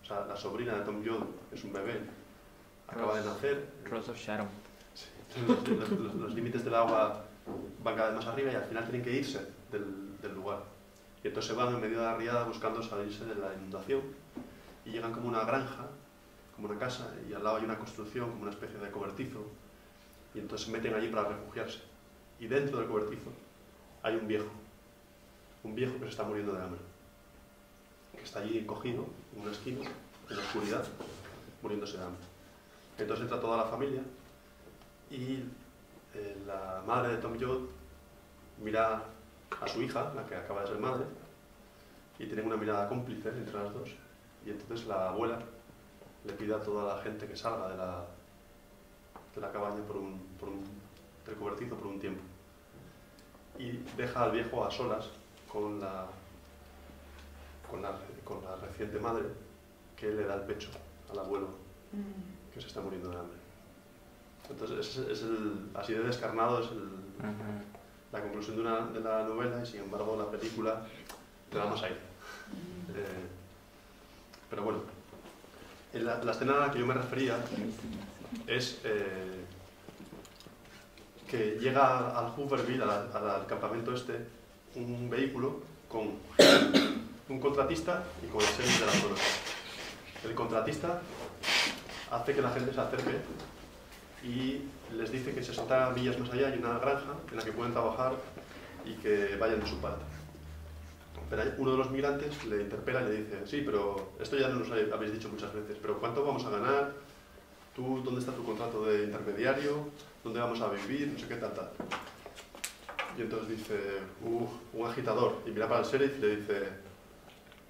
Speaker 1: o sea, la sobrina de Tom Joad, que es un bebé, acaba de nacer.
Speaker 5: Rose of Shadow.
Speaker 1: Sí. Los límites del agua van cada vez más arriba y al final tienen que irse del lugar. Y entonces se van en medio de la riada buscando salirse de la inundación y llegan como una granja, como una casa, y al lado hay una construcción, como una especie de cobertizo, y entonces se meten allí para refugiarse. Y dentro del cobertizo hay un viejo que se está muriendo de hambre, que está allí cogido en una esquina, en la oscuridad, muriéndose de hambre. Entonces entra toda la familia y la madre de Tom Joad mira a su hija, la que acaba de ser madre, y tienen una mirada cómplice entre las dos. Y entonces la abuela le pide a toda la gente que salga de la cabaña del cobertizo por un tiempo. Y deja al viejo a solas con la reciente madre, que le da el pecho al abuelo que se está muriendo de hambre. Entonces así de descarnado es la conclusión de la novela, y sin embargo la película le da más aire. Pero bueno, la escena a la que yo me refería es que llega al Hooverville, al campamento este, un vehículo con un contratista y con el sheriff de la zona. El contratista hace que la gente se acerque y les dice que 60 millas más allá hay una granja en la que pueden trabajar y que vayan de su parte. Pero uno de los migrantes le interpela y le dice: sí, pero esto ya nos habéis dicho muchas veces, pero ¿cuánto vamos a ganar? ¿Tú dónde está tu contrato de intermediario? ¿Dónde vamos a vivir? No sé qué tal. Y entonces dice un agitador, y mira para el sheriff y le dice: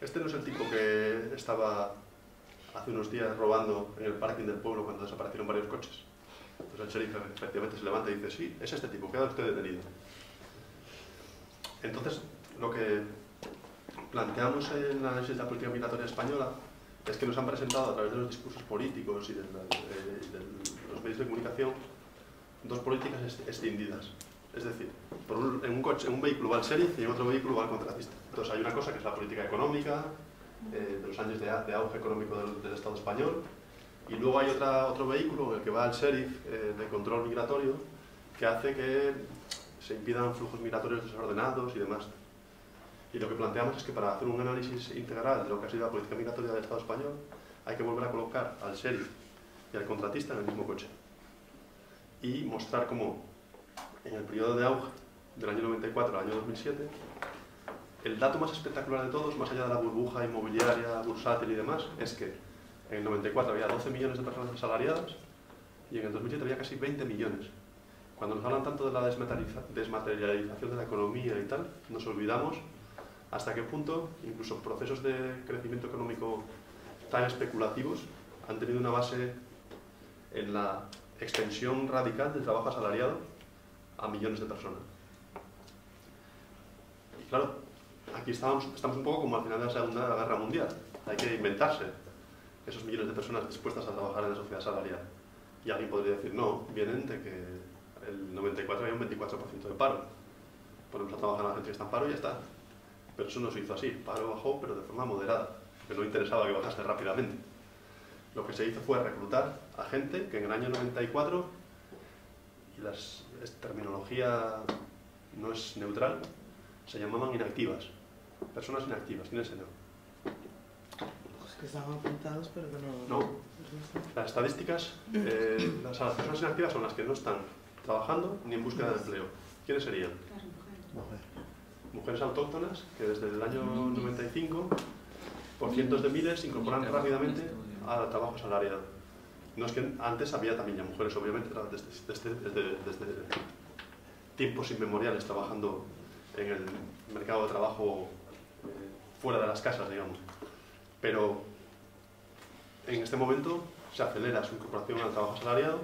Speaker 1: este no es el tipo que estaba hace unos días robando en el parking del pueblo cuando desaparecieron varios coches. Entonces el sheriff efectivamente se levanta y dice: sí, es este tipo, queda usted detenido. Entonces, lo que planteamos en el análisis de la política migratoria española es que nos han presentado a través de los discursos políticos y de los medios de comunicación dos políticas escindidas. Es decir, en un vehículo va el sheriff y en otro vehículo va el contratista. Entonces hay una cosa que es la política económica, de los años de auge económico del Estado español, y luego hay otro vehículo en el que va el sheriff de control migratorio, que hace que se impidan flujos migratorios desordenados y demás. Y lo que planteamos es que para hacer un análisis integral de lo que ha sido la política migratoria del Estado español hay que volver a colocar al sheriff y al contratista en el mismo coche y mostrar cómo en el periodo de auge del año 94 al año 2007 el dato más espectacular de todos, más allá de la burbuja inmobiliaria, bursátil y demás, es que en el 94 había 12 millones de personas asalariadas y en el 2007 había casi 20 millones. Cuando nos hablan tanto de la desmaterialización de la economía y tal, nos olvidamos hasta qué punto incluso procesos de crecimiento económico tan especulativos han tenido una base en la extensión radical del trabajo asalariado a millones de personas. Y claro, aquí estamos un poco como al final de la Segunda Guerra Mundial. Hay que inventarse esos millones de personas dispuestas a trabajar en la sociedad salarial. Y alguien podría decir: no, vienen de que el 94 había un 24% de paro. Ponemos a trabajar a la gente que está en paro y ya está. Pero eso no se hizo así. Paro bajó, pero de forma moderada, que no interesaba que bajase rápidamente. Lo que se hizo fue reclutar a gente que en el año 94, y la terminología no es neutral, se llamaban inactivas. Personas inactivas, ¿quiénes eran?
Speaker 3: Pues que estaban apuntados, pero que no...
Speaker 1: No. Las estadísticas, las personas inactivas son las que no están trabajando ni en búsqueda de empleo. ¿Quiénes serían? Mujeres autóctonas que desde el año 95, por cientos de miles, se incorporan rápidamente al trabajo asalariado. No es que antes había también ya mujeres, obviamente, desde tiempos inmemoriales trabajando en el mercado de trabajo fuera de las casas, digamos. Pero en este momento se acelera su incorporación al trabajo asalariado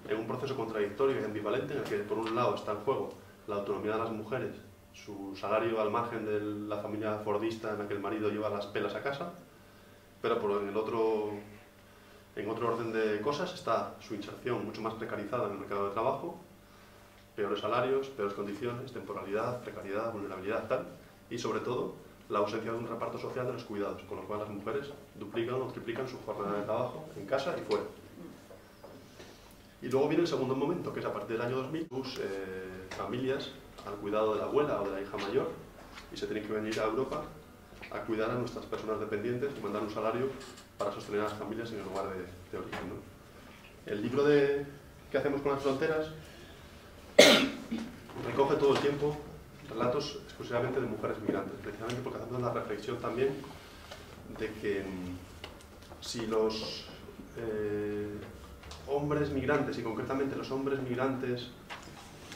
Speaker 1: en un proceso contradictorio y ambivalente en el que por un lado está en juego la autonomía de las mujeres, su salario al margen de la familia fordista en la que el marido lleva las pelas a casa, pero en otro orden de cosas está su inserción mucho más precarizada en el mercado de trabajo, peores salarios, peores condiciones, temporalidad, precariedad, vulnerabilidad, tal, y sobre todo la ausencia de un reparto social de los cuidados, con lo cual las mujeres duplican o triplican su jornada de trabajo en casa y fuera. Y luego viene el segundo momento, que es a partir del año 2000, sus familias al cuidado de la abuela o de la hija mayor, y se tienen que venir a Europa a cuidar a nuestras personas dependientes y mandar un salario para sostener a las familias en el lugar de origen, ¿no? El libro ¿Qué hacemos con las fronteras? Recoge todo el tiempo relatos exclusivamente de mujeres migrantes, precisamente porque hacemos la reflexión también de que si los hombres migrantes, y concretamente los hombres migrantes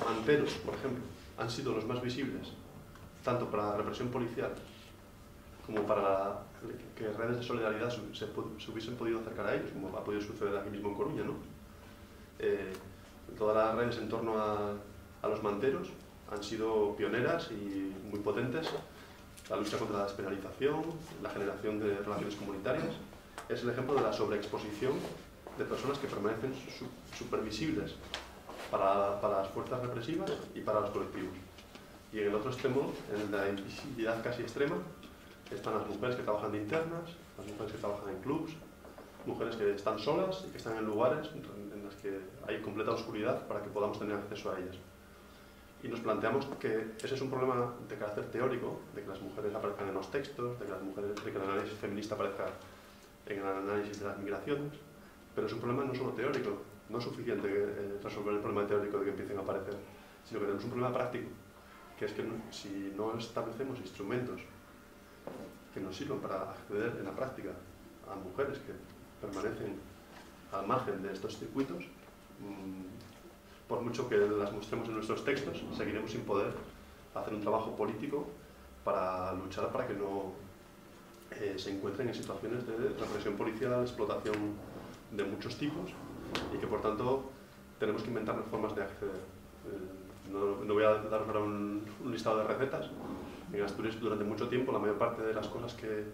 Speaker 1: manteros, por ejemplo, han sido los más visibles, tanto para la represión policial como para que redes de solidaridad se hubiesen podido acercar a ellos, como ha podido suceder aquí mismo en Coruña, ¿no? Todas las redes en torno a los manteros han sido pioneras y muy potentes. La lucha contra la despenalización, la generación de relaciones comunitarias, es el ejemplo de la sobreexposición de personas que permanecen supervisibles para las fuerzas represivas y para los colectivos. Y en el otro extremo, en la invisibilidad casi extrema, están las mujeres que trabajan de internas, las mujeres que trabajan en clubs, mujeres que están solas y que están en lugares en los que hay completa oscuridad para que podamos tener acceso a ellas. Y nos planteamos que ese es un problema de carácter teórico, de que las mujeres aparezcan en los textos, de que el análisis feminista aparezca en el análisis de las migraciones, pero es un problema no solo teórico. No es suficiente resolver el problema teórico de que empiecen a aparecer, sino que tenemos un problema práctico, que es que si no establecemos instrumentos que nos sirvan para acceder en la práctica a mujeres que permanecen al margen de estos circuitos, por mucho que las mostremos en nuestros textos, seguiremos sin poder hacer un trabajo político para luchar para que no se encuentren en situaciones de represión policial, explotación de muchos tipos, y que por tanto tenemos que inventar formas de acceder. No voy a dar ahora un listado de recetas. En Asturias durante mucho tiempo la mayor parte de las cosas que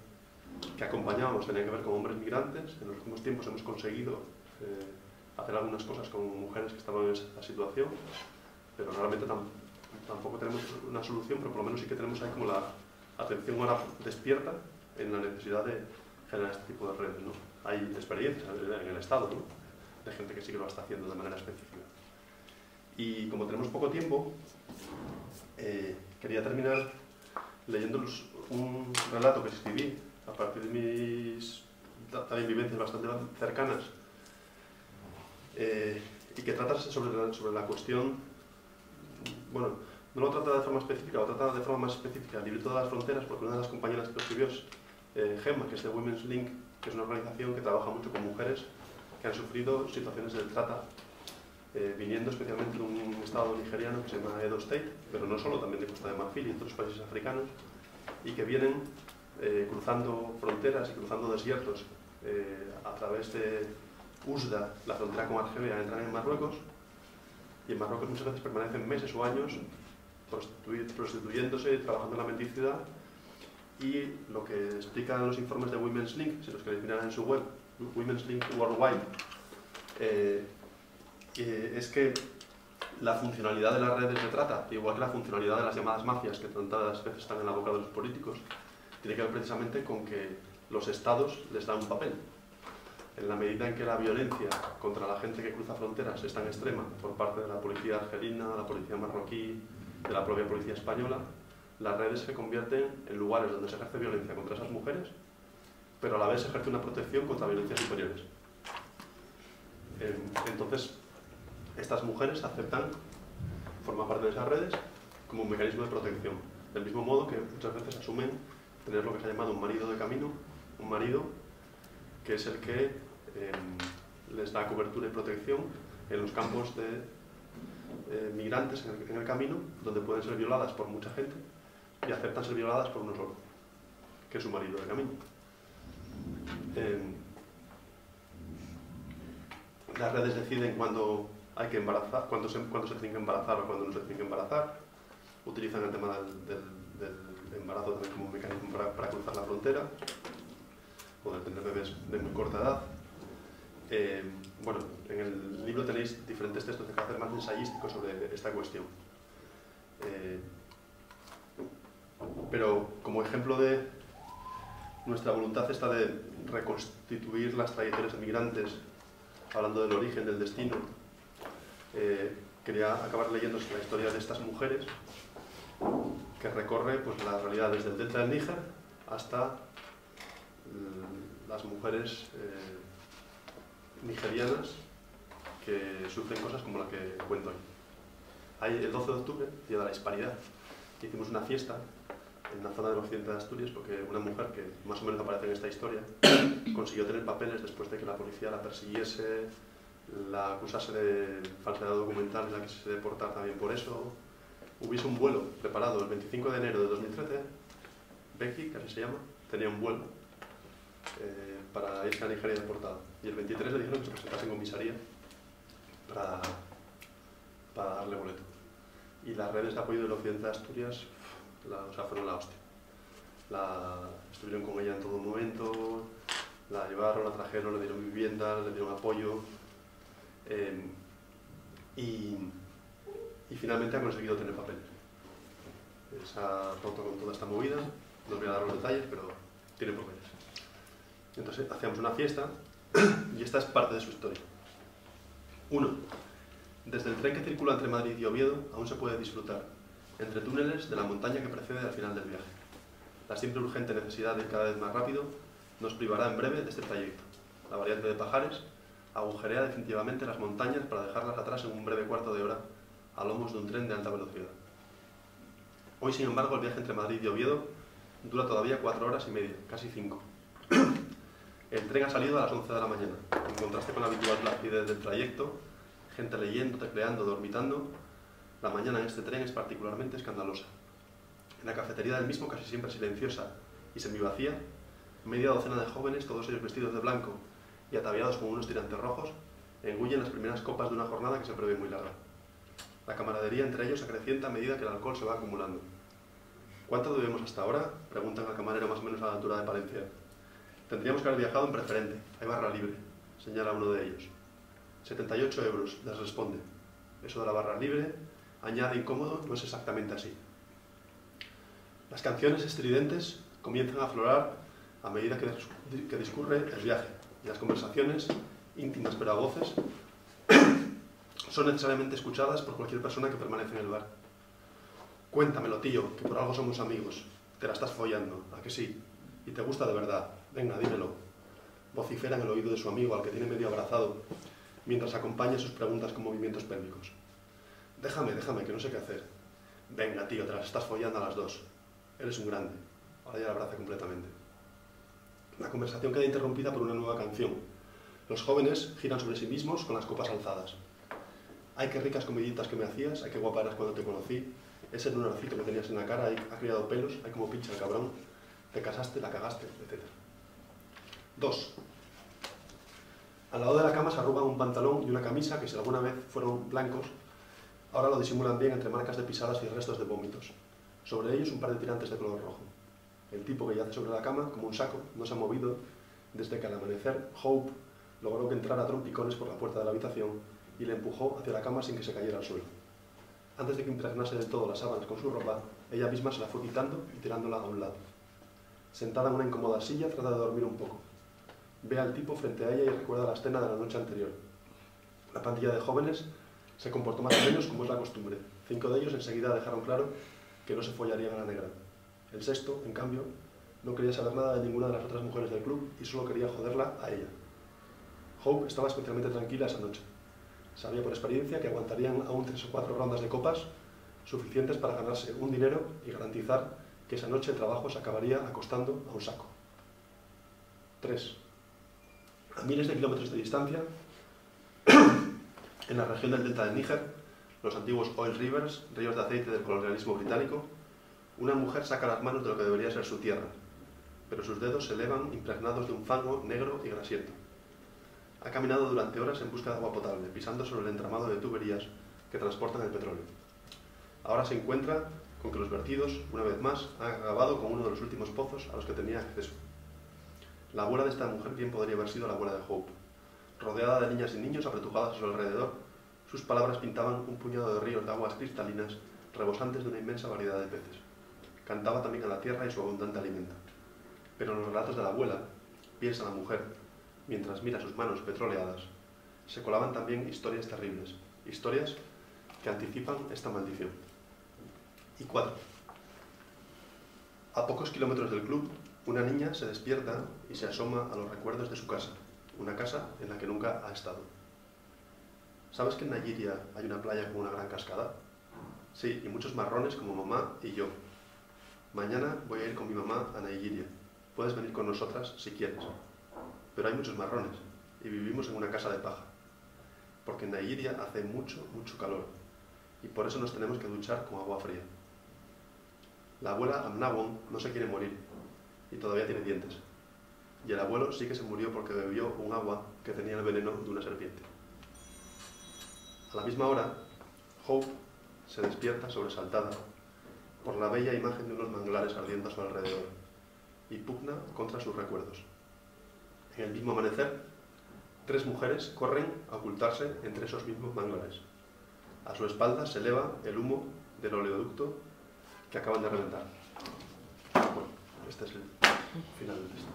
Speaker 1: acompañábamos tenían que ver con hombres migrantes. En los últimos tiempos hemos conseguido hacer algunas cosas con mujeres que estaban en esa situación, pero realmente tampoco tenemos una solución, pero por lo menos sí que tenemos ahí como la atención ahora despierta en la necesidad de generar este tipo de redes, ¿no? Hay experiencias en el Estado, ¿no?, de gente que sí que lo está haciendo de manera específica. Y como tenemos poco tiempo, quería terminar leyéndoles un relato que escribí a partir de mis también vivencias bastante cercanas, y que trata sobre la cuestión, bueno, no lo trata de forma específica, lo trata de forma más específica el librito de las fronteras, porque una de las compañeras que lo escribió es Gemma, que es de Women's Link, que es una organización que trabaja mucho con mujeres que han sufrido situaciones de trata, viniendo especialmente de un estado nigeriano que se llama Edo State, pero no solo, también de Costa de Marfil y otros países africanos, y que vienen cruzando fronteras y cruzando desiertos a través de Usda, la frontera con Argelia, entran en Marruecos, y en Marruecos muchas veces permanecen meses o años prostituyéndose, trabajando en la mendicidad, y lo que explican los informes de Women's Link, si los queréis mirar en su web, Women's Link Worldwide, es que la funcionalidad de las redes de trata, igual que la funcionalidad de las llamadas mafias, que tantas veces están en la boca de los políticos, tiene que ver precisamente con que los estados les dan un papel. En la medida en que la violencia contra la gente que cruza fronteras es tan extrema por parte de la policía argelina, la policía marroquí, de la propia policía española, las redes se convierten en lugares donde se ejerce violencia contra esas mujeres, pero a la vez se ejerce una protección contra violencias superiores. Entonces, estas mujeres aceptan formar parte de esas redes como un mecanismo de protección, del mismo modo que muchas veces asumen tener lo que se ha llamado un marido de camino, un marido que es el que les da cobertura y protección en los campos de migrantes en el camino, donde pueden ser violadas por mucha gente y aceptan ser violadas por uno solo, que es su marido de camino. Las redes deciden cuándo hay que embarazar, cuándo se tiene que embarazar o cuándo no se tiene que embarazar. Utilizan el tema del embarazo también como un mecanismo para cruzar la frontera o de tener bebés de muy corta edad. Bueno, en el libro tenéis diferentes textos de carácter más ensayístico sobre esta cuestión. Pero como ejemplo de nuestra voluntad esta de reconstituir las trayectorias de migrantes, hablando del origen, del destino, quería acabar leyendo la historia de estas mujeres que recorre pues, la realidad desde el delta del Níger hasta las mujeres nigerianas que sufren cosas como la que cuento hoy. Ahí, el 12 de octubre, día de la hispanidad, hicimos una fiesta en una zona del occidente de Asturias porque una mujer que más o menos aparece en esta historia consiguió tener papeles después de que la policía la persiguiese, la acusase de falsedad documental y la quisiese deportar también por eso. Hubiese un vuelo preparado el 25 de enero de 2013, Becky, que así se llama, tenía un vuelo para irse a Nigeria deportada. Y el 23 le dijeron que se presentase en comisaría para darle boleto. Y las redes de apoyo del occidente de Asturias fueron la hostia. Estuvieron con ella en todo momento, la llevaron, la trajeron, le dieron vivienda, le dieron apoyo. Y finalmente ha conseguido tener papeles. Se ha roto con toda esta movida, no os voy a dar los detalles, pero tiene papeles. Entonces hacíamos una fiesta y esta es parte de su historia. 1. Desde el tren que circula entre Madrid y Oviedo aún se puede disfrutar, entre túneles, de la montaña que precede al final del viaje. La siempre urgente necesidad de ir cada vez más rápido nos privará en breve de este trayecto. La variante de Pajares agujerea definitivamente las montañas para dejarlas atrás en un breve cuarto de hora a lomos de un tren de alta velocidad. Hoy, sin embargo, el viaje entre Madrid y Oviedo dura todavía 4 horas y media, casi 5. El tren ha salido a las 11 de la mañana. En contraste con la habitual placidez del trayecto, gente leyendo, tecleando, dormitando, la mañana en este tren es particularmente escandalosa. En la cafetería del mismo, casi siempre silenciosa y semivacía, media docena de jóvenes, todos ellos vestidos de blanco y ataviados con unos tirantes rojos, engullen las primeras copas de una jornada que se prevé muy larga. La camaradería entre ellos se acrecienta a medida que el alcohol se va acumulando. ¿Cuánto debemos hasta ahora?, preguntan al camarero más o menos a la altura de Palencia. Tendríamos que haber viajado en preferente, hay barra libre, señala uno de ellos. 78 euros, les responde. Eso de la barra libre, añade incómodo, no es exactamente así. Las canciones estridentes comienzan a aflorar a medida que discurre el viaje, y las conversaciones, íntimas pero a voces, son necesariamente escuchadas por cualquier persona que permanece en el bar. Cuéntamelo, tío, que por algo somos amigos. Te la estás follando, ¿a que sí? Y te gusta de verdad. Venga, dímelo. Vocifera en el oído de su amigo, al que tiene medio abrazado, mientras acompaña sus preguntas con movimientos pélvicos. Déjame, que no sé qué hacer. Venga, tío, te las estás follando a las 2. Eres un grande. Ahora ya la abraza completamente. La conversación queda interrumpida por una nueva canción. Los jóvenes giran sobre sí mismos con las copas alzadas. Ay, qué ricas comiditas que me hacías, ay, qué guapa eras cuando te conocí, ese lunarcito que tenías en la cara, ha criado pelos, ay, como pincha el cabrón, te casaste, la cagaste, etc. 2. Al lado de la cama se arrugan un pantalón y una camisa que, si alguna vez fueron blancos, ahora lo disimulan bien entre marcas de pisadas y restos de vómitos. Sobre ellos un par de tirantes de color rojo. El tipo que yace sobre la cama, como un saco, no se ha movido desde que al amanecer Hope logró que entrara a trompicones por la puerta de la habitación y le empujó hacia la cama sin que se cayera al suelo. Antes de que impregnase del todo las sábanas con su ropa, ella misma se la fue quitando y tirándola a un lado. Sentada en una incómoda silla, trata de dormir un poco. Ve al tipo frente a ella y recuerda la escena de la noche anterior. La pandilla de jóvenes se comportó más o menos como es la costumbre. 5 de ellos enseguida dejaron claro que no se follarían a la negra. El sexto, en cambio, no quería saber nada de ninguna de las otras mujeres del club y solo quería joderla a ella. Hope estaba especialmente tranquila esa noche. Sabía por experiencia que aguantarían aún 3 o 4 rondas de copas suficientes para ganarse un dinero y garantizar que esa noche el trabajo se acabaría acostando a un saco. 3. A miles de kilómetros de distancia, en la región del delta del Níger, los antiguos oil rivers, ríos de aceite del colonialismo británico, una mujer saca las manos de lo que debería ser su tierra, pero sus dedos se elevan impregnados de un fango negro y grasiento. Ha caminado durante horas en busca de agua potable, pisando sobre el entramado de tuberías que transportan el petróleo. Ahora se encuentra con que los vertidos, una vez más, han acabado con uno de los últimos pozos a los que tenía acceso. La abuela de esta mujer bien podría haber sido la abuela de Hope. Rodeada de niñas y niños apretujadas a su alrededor, sus palabras pintaban un puñado de ríos de aguas cristalinas rebosantes de una inmensa variedad de peces. Cantaba también a la tierra y su abundante alimento. Pero en los relatos de la abuela, piensa la mujer, mientras mira sus manos petroleadas, se colaban también historias terribles, historias que anticipan esta maldición. Y 4. A pocos kilómetros del club, una niña se despierta y se asoma a los recuerdos de su casa, una casa en la que nunca ha estado. ¿Sabes que en Nayiria hay una playa con una gran cascada? Sí, y muchos marrones como mamá y yo. Mañana voy a ir con mi mamá a Nayiria. Puedes venir con nosotras si quieres. Pero hay muchos marrones y vivimos en una casa de paja. Porque en Nayiria hace mucho, mucho calor y por eso nos tenemos que duchar con agua fría. La abuela Amnawon no se quiere morir y todavía tiene dientes. Y el abuelo sí que se murió porque bebió un agua que tenía el veneno de una serpiente. A la misma hora, Hope se despierta sobresaltada por la bella imagen de unos manglares ardiendo a su alrededor y pugna contra sus recuerdos. En el mismo amanecer, 3 mujeres corren a ocultarse entre esos mismos manglares. A su espalda se eleva el humo del oleoducto que acaban de reventar. Bueno, este es el final del texto.